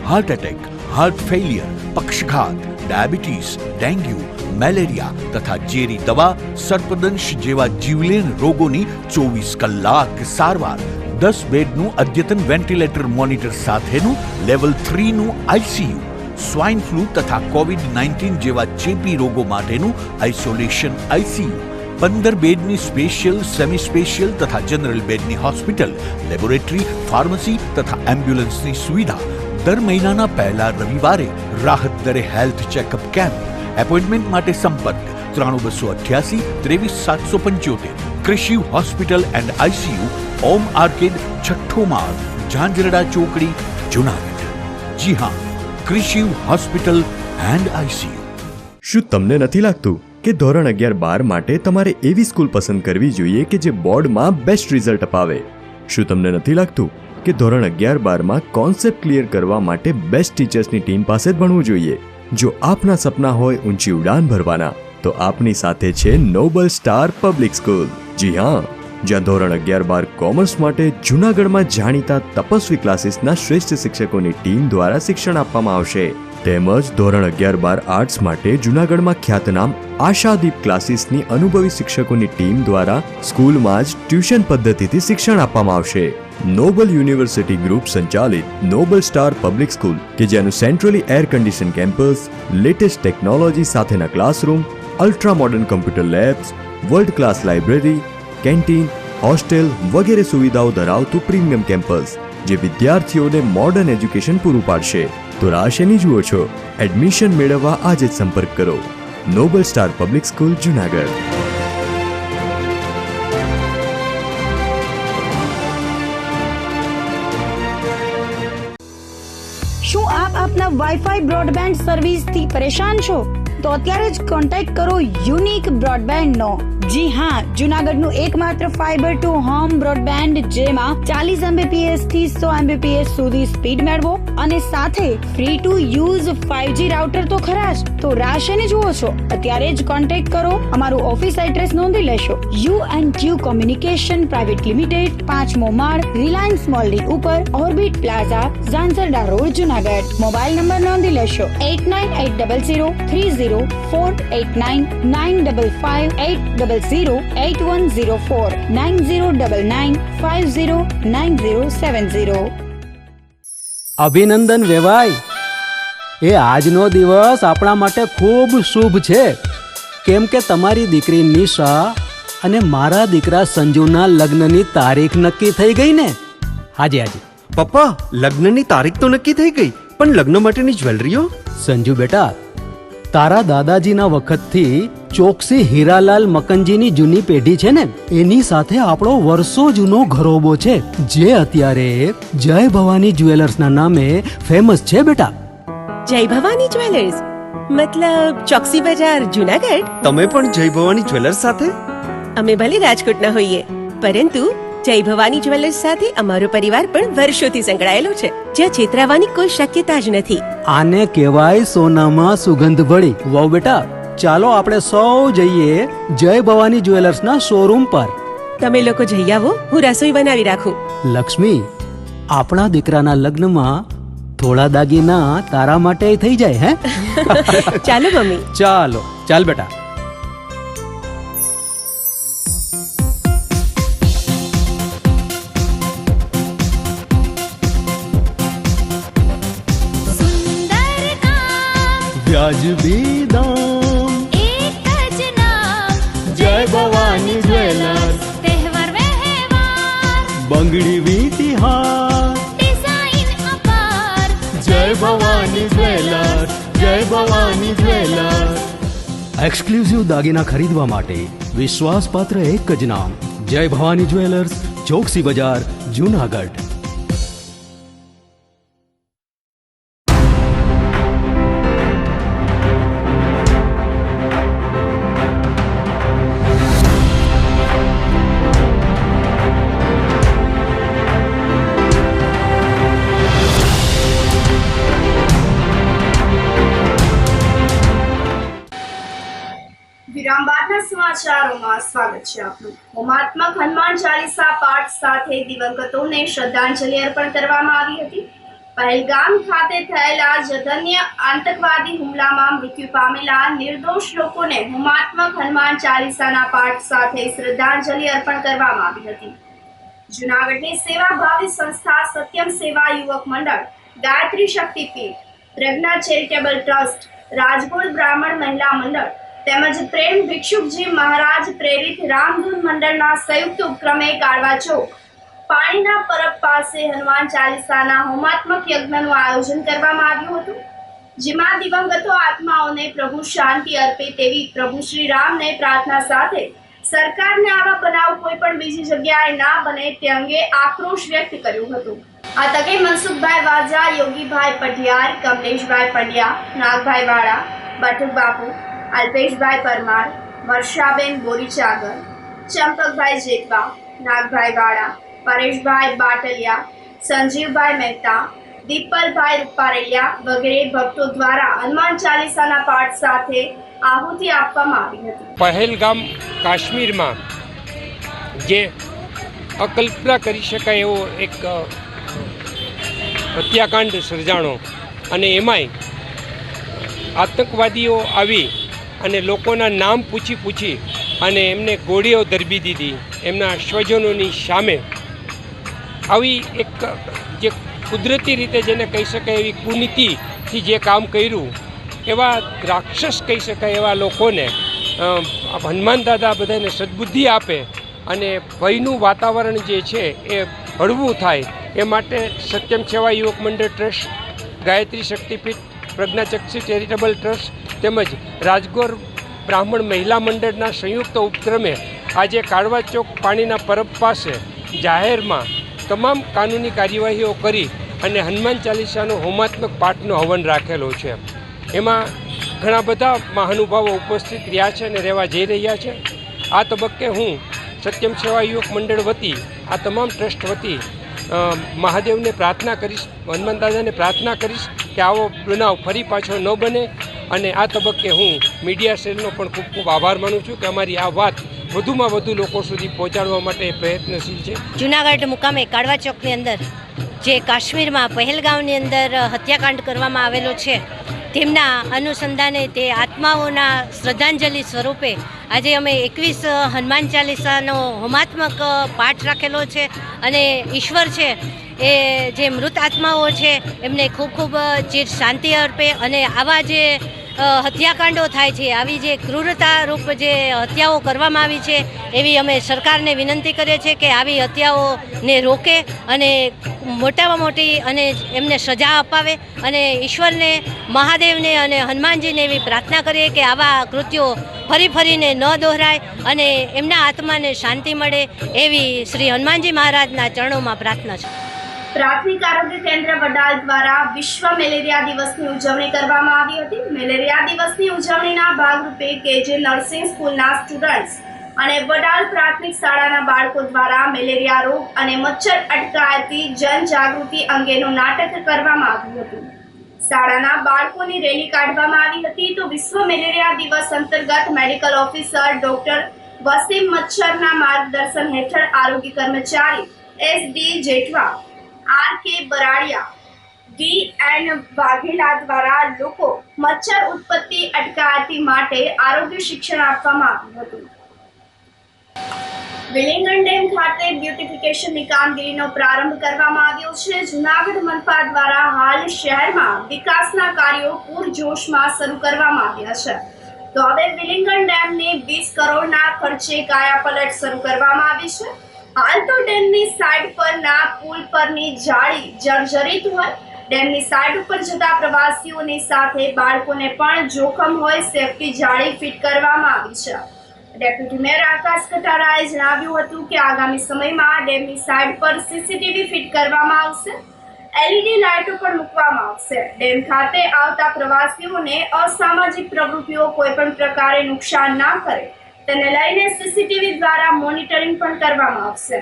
heart attack, heart failure, પક્ષઘાત, ડાયાબિટીસ, ડેન્ગ્યુ, મેલેરિયા તથા ઝેરી દવા, સર્પદંશ જેવા જીવલેણ રોગોની 24 કલાક સારવાર, 10 બેડનું અદ્યતન વેન્ટિલેટર મોનિટર સાથેનું લેવલ 3નું આઈસીયુ, સ્વાઇન ફ્લૂ તથા કોવિડ-19 જેવા ચેપી રોગો માટેનું આઇસોલેશન આઈસીયુ, 15 બેડની સ્પેશિયલ, સેમી સ્પેશિયલ તથા જનરલ બેડની હોસ્પિટલ, લેબોરેટરી, ફાર્મસી તથા એમ્બ્યુલન્સની સુવિધા. દર મહિનાના પહેલા રવિવારે રાહત દરે હેલ્થ ચેકઅપ કેમ્પ. એપોઇન્ટમેન્ટ માટે સંપર્ક 9288 23775. કૃષિ hospital and ICU, Om arcade, છઠ્ઠો માળ, ઝાંઝરડા ચોકડી, જુનાગઢ. જી હા, કૃષિ હોસ્પિટલ એન્ડ આઈસીયુ.
શું તમને નથી લાગતું કે ધોરણ 11-12 માટે તમારે એવી સ્કૂલ પસંદ કરવી જોઈએ કે જે બોર્ડમાં બેસ્ટ રિઝલ્ટ અપાવે? શું તમને નથી લાગતું કે ધોરણ 11-12માં કોન્સેપ્ટ ક્લિયર કરવા માટે બેસ્ટ ટીચર્સની ટીમ પાસે જ ભણવું જોઈએ? જો આપના સપના હોય ઊંચી ઉડાન ભરવાના, તો આપની સાથે છે નોબલ સ્ટાર પબ્લિક સ્કૂલ. જી હા, જ્યાં ધોરણ 11-12 કોમર્સ માટે જૂનાગઢમાં જાણીતા તપસ્વી ક્લાસીસના શ્રેષ્ઠ શિક્ષકોની ટીમ દ્વારા શિક્ષણ આપવામાં આવશે. તેમજ ધોરણ 11-12 આર્ટ્સ માટે જૂનાગઢમાં ખ્યાતનામ આશાદીપ ક્લાસીસની અનુભવી શિક્ષકોની ટીમ દ્વારા સ્કૂલમાં જ ટ્યુશન પદ્ધતિથી શિક્ષણ આપવામાં આવશે. નોબલ યુનિવર્સિટી ગ્રુપ સંચાલિત નોબલ સ્ટાર પબ્લિક સ્કૂલ કે જેનું centrally air condition campus, latest technology સાથેના classroom, ultra modern computer labs, world class library, canteen, hostel વગેરે સુવિધાઓ ધરાવતું પ્રીમિયમ કેમ્પસ જે વિદ્યાર્થીઓને મોડર્ન એજ્યુકેશન પૂરું પાડશે. તો રાહ શેની જુઓ છો? એડમિશન મેળવવા આજે જ સંપર્ક કરો. Noble star public school, Junagadh.
શું આપ આપના વાઈફાઈ બ્રોડબેન્ડ સર્વિસથી પરેશાન છો? તો અત્યારે જ કોન્ટેક્ટ કરો યુનિક બ્રોડબેન્ડનો. જી હા, જુનાગઢનું એકમાત્ર ફાઈબર ટુ હોમ બ્રોડબેન્ડ જેમાં 40 Mbps થી 100 Mbps સુધી સ્પીડ મેળવો અને સાથે free to use 5G router તો ખરા જ. તો રાહ શેની જુઓ છો? અત્યારે જ કોન્ટેક્ટ કરો. અમારું ઓફિસ એડ્રેસ નોંધી લેશો. U&Q કોમ્યુનિકેશન પ્રાઇવેટ લિમિટેડ, 5મો માળ, રિલાયન્સ મોલની ઉપર, orbit plaza, Zanzarda road, Junagadh. Mobile number નોંધી લેશો 8980030489 955 8008104 9099509070.
અભિનંદન વેવાઈ. એ આજનો દિવસ આપણા માટે ખૂબ શુભ છે, કેમ કે તમારી દીકરી નિશા અને મારા દીકરા સંજુના લગ્નની તારીખ નક્કી થઈ ગઈ ને. હાજી હાજી,
પપ્પા લગ્નની તારીખ તો નક્કી થઈ ગઈ, પણ લગ્ન માટેની જ્વેલરીઓ?
સંજુ બેટા, તારા દાદાજીના વખતથી ચોકસી હીરાલાલ મકનજીની જૂની પેઢી છે ને, એની સાથે આપણો વર્ષો જૂનો ઘરોબો છે, જે અત્યારે જય ભવાની જ્વેલર્સના નામે ફેમસ છે બેટા.
જય ભવાની જ્વેલર્સ મતલબ ચોકસી બજાર જુનાગઢ?
તમે પણ જય ભવાની જ્વેલર્સ સાથે?
અમે ભલે રાજકોટના હોઈએ, પરંતુ જય ભવાની જ્વેલર્સ સાથે અમારો પરિવાર પણ વર્ષોથી સંકળાયેલો છે, જ્યાં છેતરાવાની કોઈ શક્યતા જ નથી.
આને કહેવાય સોનામાં સુગંધ ભળી. વાવ બેટા, ચાલો આપણે સૌ જઈએ જય ભવાની જ્વેલર્સના શોરૂમ પર.
તમે લોકો જઈ આવો, હું રસોઈ બનાવી રાખું.
લક્ષ્મી, આપણા દીકરાના લગ્નમાં થોડા દાગીના તારા માટે થઈ જાય હે?
ચાલો મમ્મી.
ચાલો ચાલ બેટા. વ્યાજબી દામ,
એક જ નામ,
જય ભવાની જ્વેલર્સ.
તહેવાર વ્યવહાર,
બંગડી વીટી હાર,
ડિઝાઇન અપાર,
જય ભવાની જ્વેલર્સ, જય ભવાની જ્વેલર્સ. એક્સક્લુઝિવ દાગીના ખરીદવા માટે વિશ્વાસપાત્ર એક જ નામ, જય ભવાની જ્વેલર્સ, ચોકસી બજાર, જુનાગઢ.
વિરામ બાદના સમાચારોમાં સ્વાગત છે આપનું. હોમાત્મક હનુમાન ચાલીસા પાઠ સાથે દિવંગતોને શ્રદ્ધાંજલિ અર્પણ કરવામાં આવી હતી. પહેલગામ ખાતે થયેલા જઘન્ય આતંકવાદી હુમલામાં મૃત્યુ પામેલા નિર્દોષ લોકોને હોમાત્મક હનુમાન ચાલીસાના પાઠ સાથે શ્રદ્ધાંજલિ અર્પણ કરવામાં આવી હતી. જૂનાગઢની સેવાભાવી સંસ્થા સત્યમ સેવા યુવક મંડળ, ગાયત્રી શક્તિપીઠ, પ્રજ્ઞા ચેરિટેબલ ટ્રસ્ટ, રાજગોળ બ્રાહ્મણ મહિલા મંડળ તેમજ પ્રેમ ભિક્ષુકજી મહારાજ પ્રેરિત રામધૂન મંડળના સંયુક્ત ઉપક્રમે કાળવા ચોક પાણીના પરબ પાસે હનુમાન ચાલીસાના હોમાત્મક યજ્ઞનું આયોજન કરવામાં આવ્યું હતું, જેમાં દિવંગતો આત્માઓને પ્રભુ શાંતિ અર્પે તેવી પ્રભુ શ્રી રામને પ્રાર્થના સાથે સરકારને આવા બનાવ કોઈ પણ બીજી જગ્યાએ ના બને તે અંગે આક્રોશ વ્યક્ત કર્યું હતું. આ તકે મનસુખભાઈ વાજા, યોગીભાઈ પઢિયાર, કમલેશભાઈ પંડ્યા, નાગભાઈ વાળા, બટુક બાપુ, અલ્પેશભાઈ પરમાર, વર્ષાબેન બોરીચાગર, ચંપકભાઈ જેતવા, નાગભાઈ વાળા, પરેશભાઈ બાટલિયા, સંજીવભાઈ મહેતા, દીપલભાઈ રૂપારેલિયા વગેરે ભક્તો દ્વારા હનુમાન ચાલીસાના પાઠ સાથે આહુતિ આપવામાં આવી હતી.
પહેલગામ કાશ્મીરમાં જે અકલ્પના કરી શકાય એવો એક હત્યાકાંડ સર્જાણો, અને એમાંય આતંકવાદીઓ આવી અને લોકોના નામ પૂછી અને એમને ગોળીઓ ધરબી દીધી એમના સ્વજનોની સામે. આવી એક જે કુદરતી રીતે જેને કહી શકાય એવી કુનીતિથી જે કામ કર્યું, એવા રાક્ષસ કહી શકાય એવા લોકોને હનુમાન દાદા બધાને સદબુદ્ધિ આપે અને ભયનું વાતાવરણ જે છે એ હળવું થાય એ માટે સત્યમ સેવા યુવક મંડળ ટ્રસ્ટ, ગાયત્રી શક્તિપીઠ, પ્રજ્ઞાચક્ષી ચેરિટેબલ ટ્રસ્ટ તેમજ રાજગોર બ્રાહ્મણ મહિલા મંડળના સંયુક્ત ઉપક્રમે આજે કાળવા ચોક પાણીના પરબ પાસે જાહેરમાં તમામ કાનૂની કાર્યવાહીઓ કરી અને હનુમાન ચાલીસાનો હોમાત્મક પાઠનો હવન રાખેલો છે. એમાં ઘણા બધા મહાનુભાવો ઉપસ્થિત રહ્યા છે અને રહેવા જઈ રહ્યા છે. આ તબક્કે હું સત્યમ સેવા યુવક મંડળ વતી, આ તમામ ટ્રસ્ટ વતી મહાદેવને પ્રાર્થના કરીશ, હનુમાન દાદાને પ્રાર્થના કરીશ કે આવો બનાવ ફરી પાછો ન બને. અને આ તબક્કે હું મીડિયા સેલનો પણ ખૂબ ખૂબ આભાર માનું છું કે અમારી આ વાત વધુમાં વધુ લોકો સુધી પહોંચાડવા માટે પ્રયત્નશીલ છે.
જૂનાગઢ મુકામે કાળવા ચોકની અંદર જે કાશ્મીરમાં પહેલગામની અંદર હત્યાકાંડ કરવામાં આવેલો છે, તેમના અનુસંધાને તે આત્માઓના શ્રદ્ધાંજલિ સ્વરૂપે આજે અમે 21 હનુમાન ચાલીસાનો હોમાત્મક પાઠ રાખેલો છે. અને ઈશ્વર છે એ જે મૃત આત્માઓ છે એમને ખૂબ ખૂબ ચિર શાંતિ અર્પે અને આવા જે હત્યાકાંડો થાય છે, આવી જે ક્રૂરતારૂપ જે હત્યાઓ કરવામાં આવી છે, એવી અમે સરકારને વિનંતી કરીએ છીએ કે આવી હત્યાઓને રોકે અને મોટામાં મોટી અને એમને સજા અપાવે. અને ઈશ્વરને, મહાદેવને અને હનુમાનજીને એવી પ્રાર્થના કરીએ કે આવા કૃત્યો ફરીને ન દોહરાય અને એમના આત્માને શાંતિ મળે, એવી શ્રી હનુમાનજી મહારાજના ચરણોમાં પ્રાર્થના છે.
પ્રાથમિક આરોગ્ય કેન્દ્ર વડાલ દ્વારા વિશ્વ મેલેરિયા દિવસની ઉજવણી કરવામાં આવી હતી. મેલેરિયા દિવસની ઉજવણીના ભાગરૂપે કેજે નર્સિંગ સ્કૂલના સ્ટુડન્ટ્સ અને વડાલ પ્રાથમિક શાળાના બાળકો દ્વારા મેલેરિયા રોગ અને મચ્છર અટકાયતી જનજાગૃતિ અંગેનું નાટક કરવામાં આવ્યું હતું. શાળાના બાળકોની રેલી કાઢવામાં આવી હતી. તો વિશ્વ મેલેરિયા દિવસ અંતર્ગત મેડિકલ ઓફિસર ડોક્ટર વસીમ મચ્છરના માર્ગદર્શન હેઠળ આરોગ્ય કર્મચારી SD Jethwa, RK બરાડિયા, DN Vaghela દ્વારા લોકો મચ્છર ઉત્પત્તિ અટકાયતી માટે આરોગ્ય શિક્ષણ આપવામાં આવ્યું હતું. વિલિંગન ડેમ ખાતે બ્યુટિફિકેશનની કામગીરીનો પ્રારંભ કરવામાં આવ્યો છે. જૂનાગઢ મનપા દ્વારા હાલ શહેરમાં વિકાસના કાર્યો પૂરજોશમાં શરૂ કરવામાં આવ્યા છે. તો હવે વિલિંગન ડેમની 20 કરોડના ખર્ચે કાયાપલટ શરૂ કરવામાં આવી છે. હાલ તો ડેમની સાઈડ પરના પુલ પરની જાળી જર્જરિત હોય, ડેમની સાઈડ ઉપર જતા પ્રવાસીઓની સાથે બાળકોને પણ જોખમ હોય, સેફટી જાળી ફિટ કરવામાં આવી છે. ડેપ્યુટી મેયર આકાશ કટારાએ જણાવ્યું હતું કે આગામી સમયમાં ડેમની સાઈડ પર CCTV ફિટ કરવામાં આવશે, LED લાઇટો પણ મૂકવામાં આવશે. ડેમ ખાતે આવતા પ્રવાસીઓને અસામાજિક પ્રવૃત્તિઓ કોઈ પણ પ્રકારે નુકસાન ના કરે તેને લઈને CCTV દ્વારા મોનિટરિંગ પણ કરવામાં આવશે.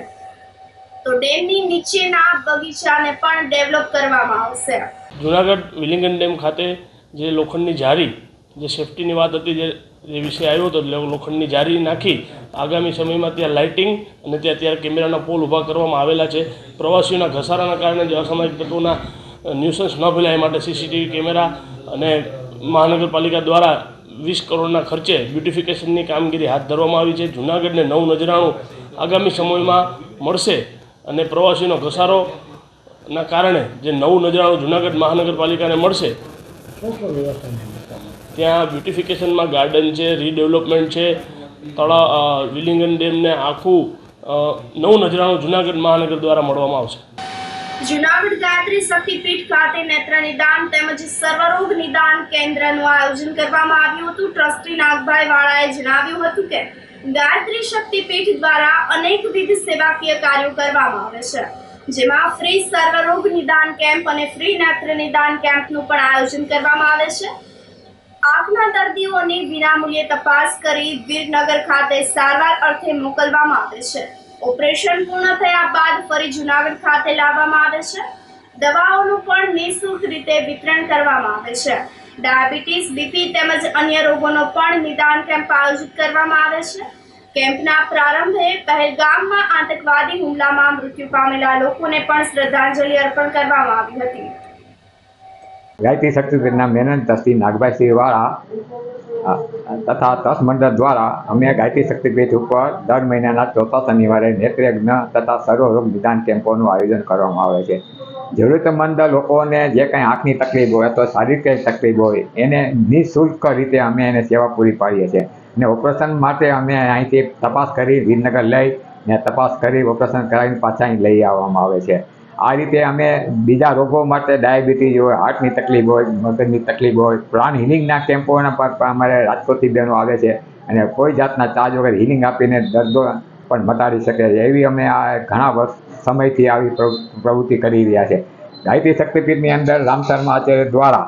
તો ડેમની નીચેના બગીચાને પણ ડેવલપ કરવામાં આવશે.
જૂનાગઢ વિલિંગન ડેમ ખાતે જે લોખંડની જારી, જે સેફટીની વાત હતી, જે વિષય આવ્યો હતો, લોખંડની જારી નાખી આગામી સમયમાં ત્યાં લાઇટિંગ અને ત્યાં અત્યારે કેમેરાના પોલ ઊભા કરવામાં આવેલા છે. પ્રવાસીઓના ઘસારાના કારણે જે અસામાજિક તત્વોના ન્યુસન્સ ન ફેલાય માટે CCTV કેમેરા અને મહાનગરપાલિકા દ્વારા 20 કરોડના ખર્ચે બ્યુટિફિકેશનની કામગીરી હાથ ધરવામાં આવી છે. જૂનાગઢને નવું નજરાણું આગામી સમયમાં મળશે અને પ્રવાસીઓનો ઘસારોના કારણે જે નવું નજરાણું જૂનાગઢ મહાનગરપાલિકાને મળશે, ત્યાં બ્યુટિફિકેશનમાં ગાર્ડન છે, રીડેવલપમેન્ટ છે, તળાવ, વિલિંગન ડેમને આખું નવું નજરાણું જૂનાગઢ મહાનગર દ્વારા મળવામાં આવશે.
જૂનાગઢ ગાયત્રી શક્તિપીઠ ખાતે નેત્ર નિદાન તેમજ સર્વરોગ નિદાન કેન્દ્રનું આયોજન કરવામાં આવ્યું હતું. ટ્રસ્ટી નાગભાઈ વાળાએ જણાવ્યું હતું કે ગાયત્રી શક્તિપીઠ દ્વારા અનેકવિધ સેવાકીય કાર્યો કરવામાં આવે છે, જેમાં ફ્રી સર્વરોગ નિદાન કેમ્પ અને ફ્રી નેત્ર નિદાન કેમ્પનું પણ આયોજન કરવામાં આવે છે. આંખના દર્દીઓની વિનામૂલ્યે તપાસ કરી વીરનગર ખાતે સારવાર અર્થે મોકલવામાં આવે છે. ઓપરેશન પૂર્ણ થયા બાદ ફરી જૂનાગઢ ખાતે લાવવામાં આવે છે. દવાઓનું પણ નિઃશુલ્ક રીતે વિતરણ કરવામાં આવે છે. ડાયાબિટીસ, BP તેમજ અન્ય રોગોનો પણ નિદાન કેમ્પ આયોજિત કરવામાં આવે છે. કેમ્પના પ્રારંભે પહેલગામમાં આતંકવાદી હુમલામાં મૃત્યુ પામેલા લોકોને પણ શ્રદ્ધાંજલિ અર્પણ કરવામાં આવી હતી.
ગાયત્રી શક્તિપીઠના મેનન ટ્રસ્ટી નાગભાઈ વાળા તથા ટ્રસ્ટ મંડળ દ્વારા અમે ગાયત્રી શક્તિપીઠ ઉપર દર મહિનાના ચોથા શનિવારે નેત્રયજ્ઞ તથા સર્વરોગ નિદાન કેમ્પોનું આયોજન કરવામાં આવે છે. જરૂરતમંદ લોકોને જે કંઈ આંખની તકલીફ હોય અથવા શારીરિક તકલીફ હોય એને નિઃશુલ્ક રીતે અમે એને સેવા પૂરી પાડીએ છીએ. અને ઓપરેશન માટે અમે અહીંથી તપાસ કરી વિરનગર લઈ ને તપાસ કરી ઓપરેશન કરાવીને પાછા અહીં લઈ આવવામાં આવે છે. આ રીતે અમે બીજા રોગો માટે ડાયાબિટીસ હોય, હાર્ટની તકલીફ હોય, મગજની તકલીફ હોય, પ્લાન હિલિંગના કેમ્પોના પણ અમારે રાજકોટથી બહેનો આવે છે અને કોઈ જાતના ચાર્જ વગર હિલિંગ આપીને દર્દો પણ મટાડી શકે છે. એવી અમે આ ઘણા વર્ષ સમયથી આવી પ્રવૃત્તિ કરી રહ્યા છે. ગાયત્રી શક્તિપીઠની અંદર રામશર્મા આચાર્ય દ્વારા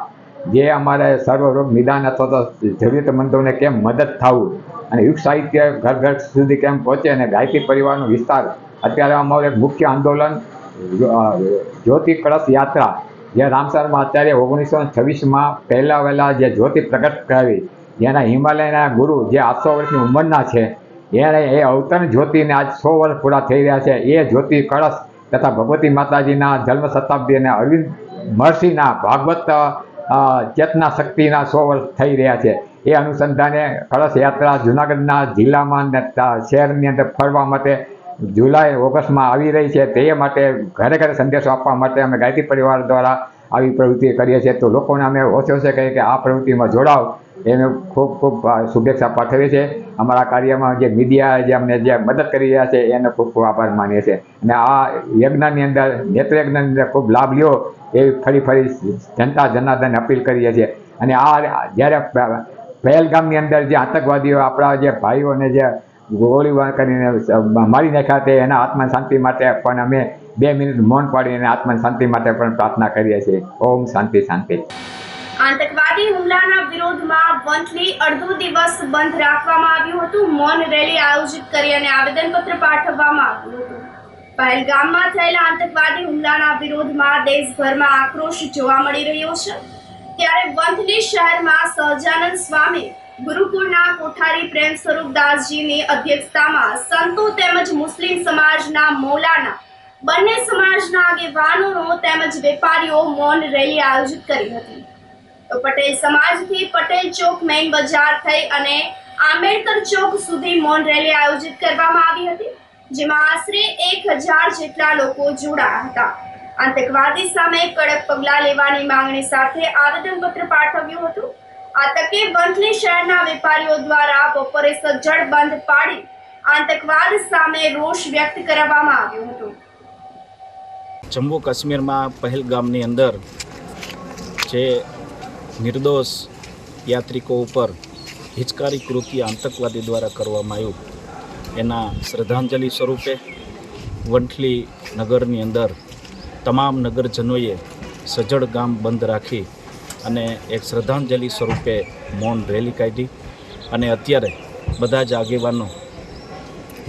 જે અમારે સર્વરોગ નિદાન અથવા તો જરૂરિયાતમંદોને કેમ મદદ થવું અને યુગ સાહિત્ય ઘર ઘર સુધી કેમ પહોંચે અને ગાયત્રી પરિવારનો વિસ્તાર, અત્યારે અમારું એક મુખ્ય આંદોલન જ્યોતિ કળશ યાત્રા, જે રામશર્મા આચાર્ય 1926માં પહેલાં જે જ્યોતિ પ્રગટ કરાવી, જેના હિમાલયના ગુરુ જે 800 વર્ષની ઉંમરના છે, એને એ અવતરણ જ્યોતિને આજ 100 વર્ષ પૂરા થઈ રહ્યા છે. એ જ્યોતિ કળશ તથા ભગવતી માતાજીના જન્મ શતાબ્દી અને અરવિંદ મહર્ષિના ભાગવત ચેતના શક્તિના 100 વર્ષ થઈ રહ્યા છે. એ અનુસંધાને કળશ યાત્રા જૂનાગઢના જિલ્લામાં શહેરની અંદર ફરવા માટે જુલાઈ ઓગસ્ટમાં આવી રહી છે. તે માટે ઘરે ઘરે સંદેશો આપવા માટે અમે ગાયત્રી પરિવાર દ્વારા આવી પ્રવૃત્તિ કરીએ છીએ. તો લોકોને અમે ઓછે કહીએ કે આ પ્રવૃત્તિમાં જોડાવ, એને ખૂબ ખૂબ શુભેચ્છા પાઠવીએ છીએ. અમારા કાર્યમાં જે મીડિયા જે અમને જે મદદ કરી રહ્યા છે એને ખૂબ ખૂબ આભાર માનીએ છીએ. અને આ યજ્ઞની અંદર નેત્રયજ્ઞની અંદર ખૂબ લાભ લ્યો એવી ફરી જનતા જનાર્દનને અપીલ કરીએ છીએ. અને આ જ્યારે પહેલગામની અંદર જે આતંકવાદીઓ આપણા જે ભાઈઓને જે ગોળીબાર કરીને મારી નાખ્યા તે એના આત્મા શાંતિ માટે પણ અમે 2 મિનિટ મૌન પાડીને આત્મા શાંતિ માટે પણ પ્રાર્થના કરીએ છીએ. ઓમ શાંતિ શાંતિ.
આતંકવાદી હુમલાના વિરોધમાં વંથલી અડધો દિવસ બંધ રાખવામાં આવ્યું હતું. મૌન રેલી આયોજિત કરી અને આવેદનપત્ર પાઠવવામાં આવ્યું હતું. પહેલગામમાં થયેલા આતંકવાદી હુમલાના વિરોધમાં દેશભરમાં આક્રોશ જોવા મળી રહ્યો છે. ત્યારે વંથલી શહેરમાં સહજાનંદ સ્વામી ગુરુકુળના કોઠારી પ્રેમ સ્વરૂપદાસજીની અધ્યક્ષતામાં સંતો તેમજ મુસ્લિમ સમાજના મૌલાના બંને સમાજના આગેવાનોનો તેમજ વેપારીઓ મૌન રેલી આયોજિત કરી હતી. પટેલ સમાજથી પટેલ ચોક મેઇન બજાર થઈ અને આંબેડકર ચોક સુધી મૌન રેલી આયોજિત કરવામાં આવી હતી, જેમાં આશરે 1000 જેટલા લોકો જોડાયા હતા. આતંકવાદી સામે કડક પગલાં લેવાની માંગણી સાથે આવેદનપત્ર પાઠવ્યું હતું. આ તકે વંથલી શહેરના વેપારીઓ દ્વારા બપોરે સજ્જડ બંધ પાડી આતંકવાદ સામે રોષ વ્યક્ત કરવામાં આવ્યો હતો.
જમ્મુ કાશ્મીરમાં પહેલગામની અંદર જે નિર્દોષ યાત્રિકો ઉપર હિચકારી કૃત્ય આતંકવાદી દ્વારા કરવામાં આવ્યું એના શ્રદ્ધાંજલિ સ્વરૂપે વંથલી નગરની અંદર તમામ નગરજનોએ સજ્જડ ગામ બંધ રાખી અને એક શ્રદ્ધાંજલિ સ્વરૂપે મૌન રેલી કાઢી. અને અત્યારે બધા જ આગેવાનો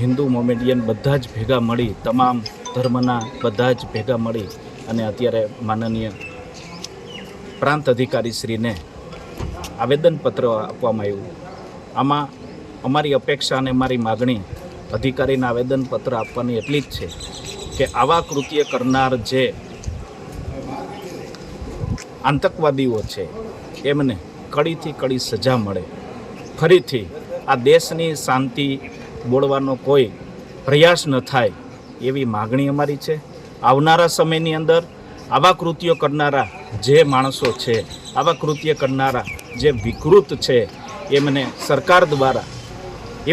હિન્દુ મોમેડિયન બધા જ ભેગા મળી, તમામ ધર્મના બધા જ ભેગા મળી અને અત્યારે માનનીય પ્રાંત અધિકારીશ્રીને આવેદનપત્ર આપવામાં આવ્યું. આમાં અમારી અપેક્ષા અને અમારી માગણી અધિકારીને આવેદનપત્ર આપવાની એટલી જ છે કે આવા કૃત્ય કરનાર જે આતંકવાદીઓ છે એમને કડીથી કડી સજા મળે. ફરીથી આ દેશની શાંતિ બોળવાનો કોઈ પ્રયાસ ન થાય એવી માગણી અમારી છે. આવનારા સમયની અંદર આવા કૃત્યો કરનારા જે માણસો છે, આવા કૃત્ય કરનારા જે વિકૃત છે એમને સરકાર દ્વારા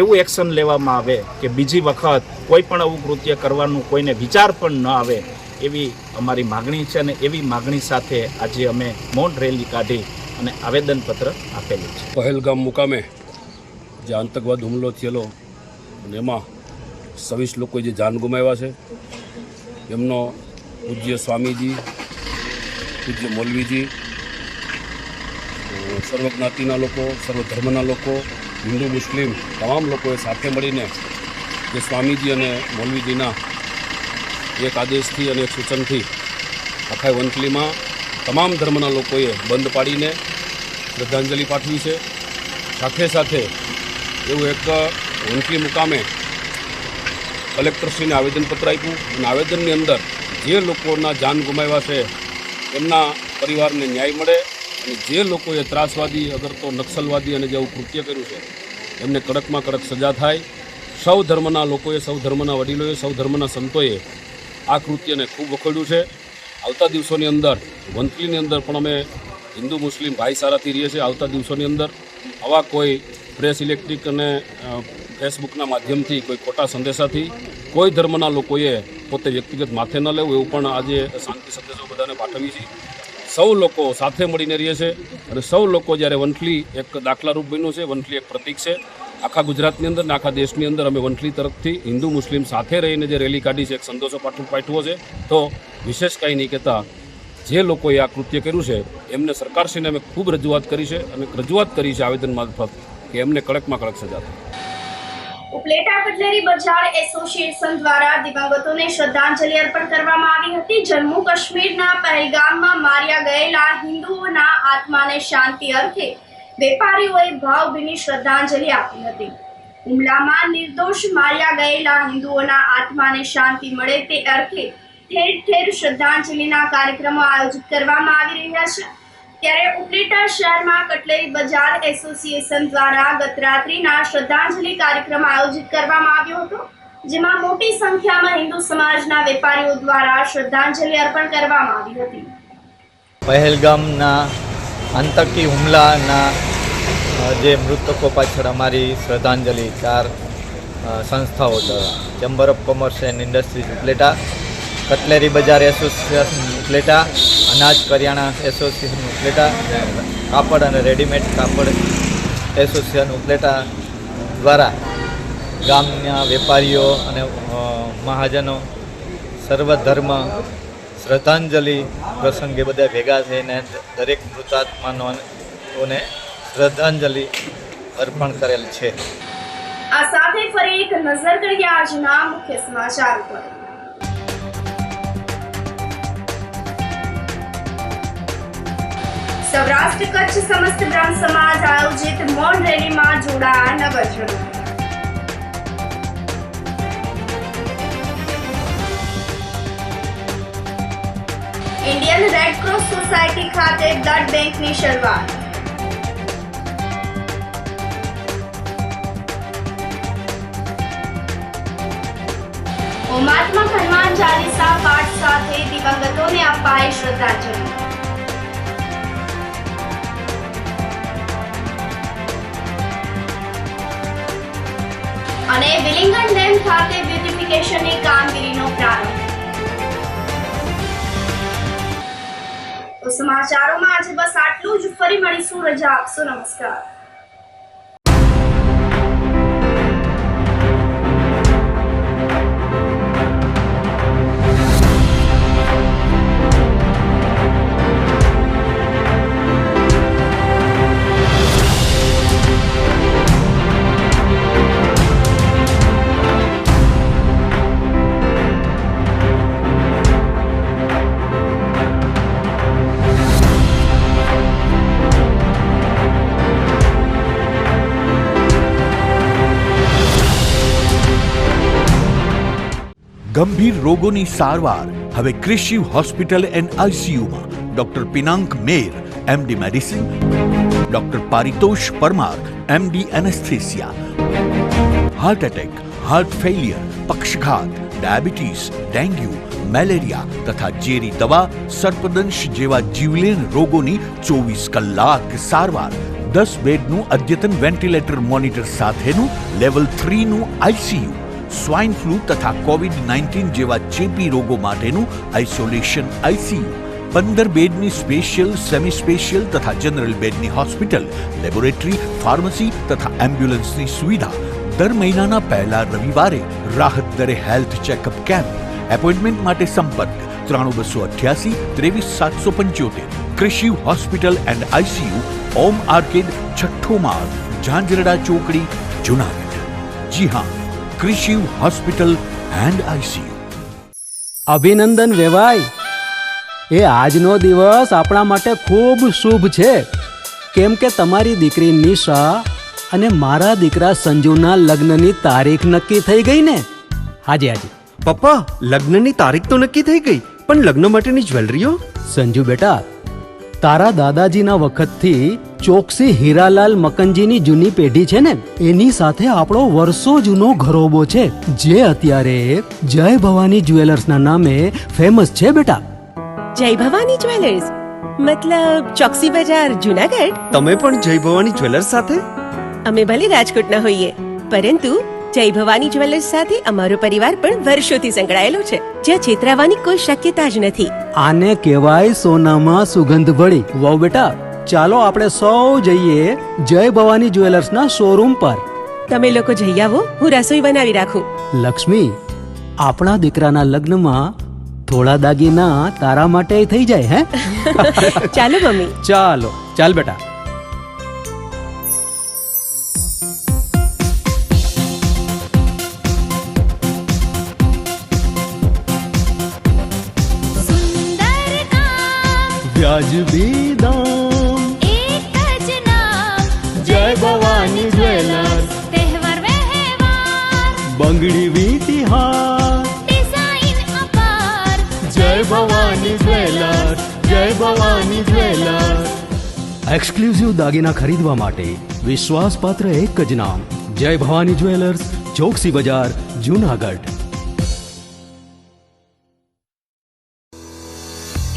એવું એક્શન લેવામાં આવે કે બીજી વખત કોઈ પણ આવું કૃત્ય કરવાનું કોઈને વિચાર પણ ન આવે એવી અમારી માગણી છે. અને એવી માગણી સાથે આજે અમે મૌન રેલી કાઢી અને આવેદનપત્ર આપેલું છે.
પહેલગામ મુકામે જે આતંકવાદ હુમલો થયેલો અને એમાં 26 લોકોએ જે જાન ગુમાવ્યા છે એમનો પૂજ્ય સ્વામીજી, પૂજ્ય મૌલવીજી, સર્વ જ્ઞાતિના લોકો, સર્વ ધર્મના લોકો, હિન્દુ મુસ્લિમ તમામ લોકોએ સાથે મળીને જે સ્વામીજી અને મૌલવીજીના એક આદેશથી અને એક સૂચનથી આખા વંથલીમાં તમામ ધર્મના લોકોએ બંધ પાડીને શ્રદ્ધાંજલિ પાઠવી છે. સાથે સાથે એવું એક વંથલી મુકામે કલેક્ટરશ્રીને આવેદનપત્ર આપ્યું અને આવેદનની અંદર જે લોકોના જાન ગુમાવ્યા છે એમના પરિવારને ન્યાય મળે અને જે લોકોએ ત્રાસવાદી અગર તો નક્સલવાદી અને જેવું કૃત્ય કર્યું છે એમને કડકમાં કડક સજા થાય. સૌ ધર્મના લોકોએ, સૌ ધર્મના વડીલોએ, સૌ ધર્મના સંતોએ આ કૃત્યને ખૂબ વખોડ્યું છે. આવતા દિવસોની અંદર વંથલીની અંદર પણ અમે હિન્દુ મુસ્લિમ ભાઈચારાથી રહીએ છીએ. આવતા દિવસોની અંદર આવા કોઈ પ્રેસ ઇલેક્ટ્રિક અને ફેસબુકના માધ્યમથી કોઈ ખોટા સંદેશાથી કોઈ ધર્મના લોકોએ પોતે વ્યક્તિગત માથે ન લેવું એવું પણ આજે શાંતિ સંદેશો બધાને પાઠવી છે. સૌ લોકો સાથે મળીને રહીએ છે અને સૌ લોકો જ્યારે વંથલી એક દાખલારૂપ બન્યું છે, વંથલી એક પ્રતીક છે. આખા ગુજરાતની અંદર ને આખા દેશની અંદર અમે વંથલી તરફથી હિન્દુ મુસ્લિમ સાથે રહીને જે રેલી કાઢી છે, એક સંદેશો પાઠવ્યો છે. તો વિશેષ કાંઈ નહીં કહેતા જે લોકોએ આ કૃત્ય કર્યું છે એમને સરકારશ્રીને અમે ખૂબ રજૂઆત કરી છે અને રજૂઆત કરી છે આવેદન મારફત કે એમને કડકમાં કડક સજા થાય.
ઉપલેટા કટલેરી બજાર એસોસિએશન દ્વારા દિવંગતોને શ્રદ્ધાંજલિ અર્પણ કરવામાં આવી હતી. જમ્મુ કાશ્મીરના પહેલગામમાં માર્યા ગયેલા હિન્દુઓના આત્માને શાંતિ અર્થે વેપારીઓએ ભાવભીની શ્રદ્ધાંજલિ આપી હતી. હુમલામાં નિર્દોષ માર્યા ગયેલા હિન્દુઓના આત્માને શાંતિ મળે તે અર્થે ઠેર ઠેર શ્રદ્ધાંજલિના કાર્યક્રમો આયોજિત કરવામાં આવી રહ્યા છે. ત્યારે ઉપલેટા શહેરમાં કટલેરી બજાર એસોસિએશન દ્વારા ગત રાત્રિના શ્રદ્ધાંજલિ કાર્યક્રમ આયોજિત કરવામાં આવ્યો હતો, જેમાં મોટી સંખ્યામાં હિન્દુ સમાજના વેપારીઓ દ્વારા શ્રદ્ધાંજલિ અર્પણ કરવામાં આવી હતી.
પહેલગામના આતંકી હુમલાના જે મૃતકો પાછળ અમારી શ્રદ્ધાંજલિ 4 સંસ્થાઓ દ્વારા chamber of commerce and industries Upleta, cutlery બજાર એસોસિએશન ઉપલેટા, અનાજ કરિયાણા એસોસિએશન ઉપલેટા, કાપડ અને રેડીમેડ કાપડ એસોસિએશન ઉપલેટા દ્વારા ગામના વેપારીઓ અને મહાજનો સર્વધર્મ શ્રદ્ધાંજલિ પ્રસંગે બધા ભેગા થઈને દરેક મૃતાત્માઓને શ્રદ્ધાંજલિ અર્પણ કરેલ છે.
આ સાથે ફરી એક નજર કરીએ આજના મુખ્ય સમાચાર પર. સૌરાષ્ટ્ર કચ્છ સમસ્ત બ્રહ્મ સમાજ આયોજિત મૌન રેલીમાં જોડાયા નગરજનો. ઇન્ડિયન રેડ ક્રોસ સોસાયટી ખાતે બ્લડ બેંકની શરૂઆત. મહાત્મા હનુમાન ચાલીસા પાઠ સાથે દિવંગતોને અપાઈ શ્રદ્ધાંજલિ. અને વિલિંગન ડેમ ખાતે બ્યુટિફિકેશનની કામગીરીનો પ્રારંભ. તો સમાચારોમાં આજે બસ આટલું જ. ફરી મળીશું. રજા આપશો. નમસ્કાર.
ગંભીર રોગોની સારવાર હવે કૃષિ હોસ્પિટલ એન્ડ આઈસીયુમાં doctor Pinank Mer MD medicine, doctor Paritosh Parmar MD anaesthesia, heart attack, heart failure, પક્ષઘાત, ડાયાબિટીસ, ડેન્ગ્યુ, મેલેરિયા તથા ઝેરી દવા, સર્પદંશ જેવા જીવલેણ રોગોની 24 કલાક સારવાર, 10 બેડનું અદ્યતન વેન્ટિલેટર મોનિટર સાથેનું લેવલ 3નું આઈસીયુ, સ્વાઇન ફ્લૂ તથા કોવિડ-19 જેવા ચેપી રોગો માટેનું આઇસોલેશન આઈસીયુ, 15 બેડની સ્પેશિયલ, સેમી સ્પેશિયલ તથા જનરલ બેડની હોસ્પિટલ, લેબોરેટરી, ફાર્મસી તથા એમ્બ્યુલન્સની સુવિધા. દર મહિનાના પહેલા રવિવારે રાહત દરે હેલ્થ ચેકઅપ કેમ્પ. એપોઇન્ટમેન્ટ માટે સંપર્ક 9288 23775. કૃષિ hospital and ICU, Om arcade, છઠ્ઠો માળ, ઝાંઝરડા ચોકડી, જુનાગઢ. જી હા, કૃષિ હોસ્પિટલ એન્ડ આઈસીયુ.
અભિનંદન વેવાઈ, એ આજનો દિવસ આપણા માટે ખૂબ શુભ છે, કેમ કે તમારી દીકરી નિશા અને મારા દીકરા સંજુના લગ્નની તારીખ નક્કી થઈ ગઈ ને. હાજી હાજી
પપ્પા, લગ્નની તારીખ તો નક્કી થઈ ગઈ, પણ લગ્ન માટેની જ્વેલરીઓ?
સંજુ બેટા, તારા દાદાજીના વખતથી ચોકસી હીરાલાલ મકનજીની જૂની પેઢી છે ને, એની સાથે આપણો વર્ષો જૂનો ઘરોબો છે, જે અત્યારે જય ભવાની જ્વેલર્સના નામે ફેમસ છે બેટા.
જય ભવાની જ્વેલર્સ મતલબ ચોકસી બજાર, જુનાગઢ?
તમે પણ જય ભવાની જ્વેલર્સ સાથે?
અમે ભલે રાજકોટના હોઈએ, પરંતુ જય ભવાની જ્વેલર્સ સાથે અમારો પરિવાર પણ વર્ષોથી સંકળાયેલો છે, જ્યાં છેતરાવાની કોઈ શક્યતા જ નથી.
આને કહેવાય સોનામાં સુગંધ ભળી. વાવ બેટા, ચાલો આપણે સૌ જઈએ જય ભવાની જ્વેલર્સના શોરૂમ પર.
તમે લોકો જઈ આવો, હું રસોઈ બનાવી રાખું.
લક્ષ્મી, આપણા દીકરાના લગ્નમાં થોડા દાગીના તારા માટે થઈ જાય. હે
ચાલો મમ્મી.
ચાલો ચાલ બેટા. વ્યાજબી દામ,
એક જ નામ,
જય ભવાની જ્વેલર્સ.
તહેવાર વ્યવહાર,
બંગડી વીટી હાર,
ડિઝાઇન અપાર,
જય ભવાની જ્વેલર્સ, જય ભવાની જ્વેલર્સ. એક્સક્લુઝિવ દાગીના ખરીદવા માટે વિશ્વાસપાત્ર એક જ નામ, જય ભવાની જ્વેલર્સ, ચોકસી બજાર, જુનાગઢ.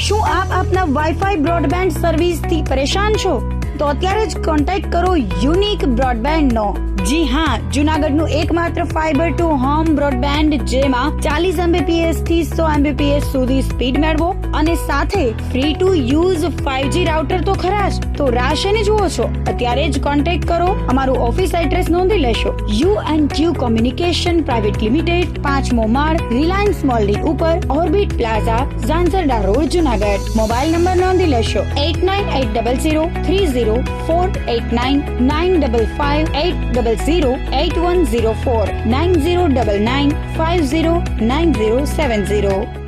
શું આપ આપ આપના વાઈફાઈ બ્રોડબેન્ડ સર્વિસથી પરેશાન છો તો અત્યારે જ કોન્ટેક્ટ કરો યુનિક બ્રોડબેન્ડ નો. જી હા, જુનાગઢનું એકમાત્ર ફાઈબર ટુ હોમ બ્રોડબેન્ડ જેમાં 40 Mbps થી 100 Mbps સુધી સ્પીડ મેળવો અને સાથે free to use 5G router તો ખરા જ. તો રાહ શેને જુઓ છો? અત્યારે જ કોન્ટેક્ટ કરો. અમારું ઓફિસ એડ્રેસ નોંધી લેશો. U&Q કોમ્યુનિકેશન પ્રાઇવેટ લિમિટેડ, 5મો માળ, રિલાયન્સ મોલની ઉપર, orbit plaza, Zanzarda road, Junagadh. Mobile number નોંધી લેશો 8980030489 95585008104 9099509070.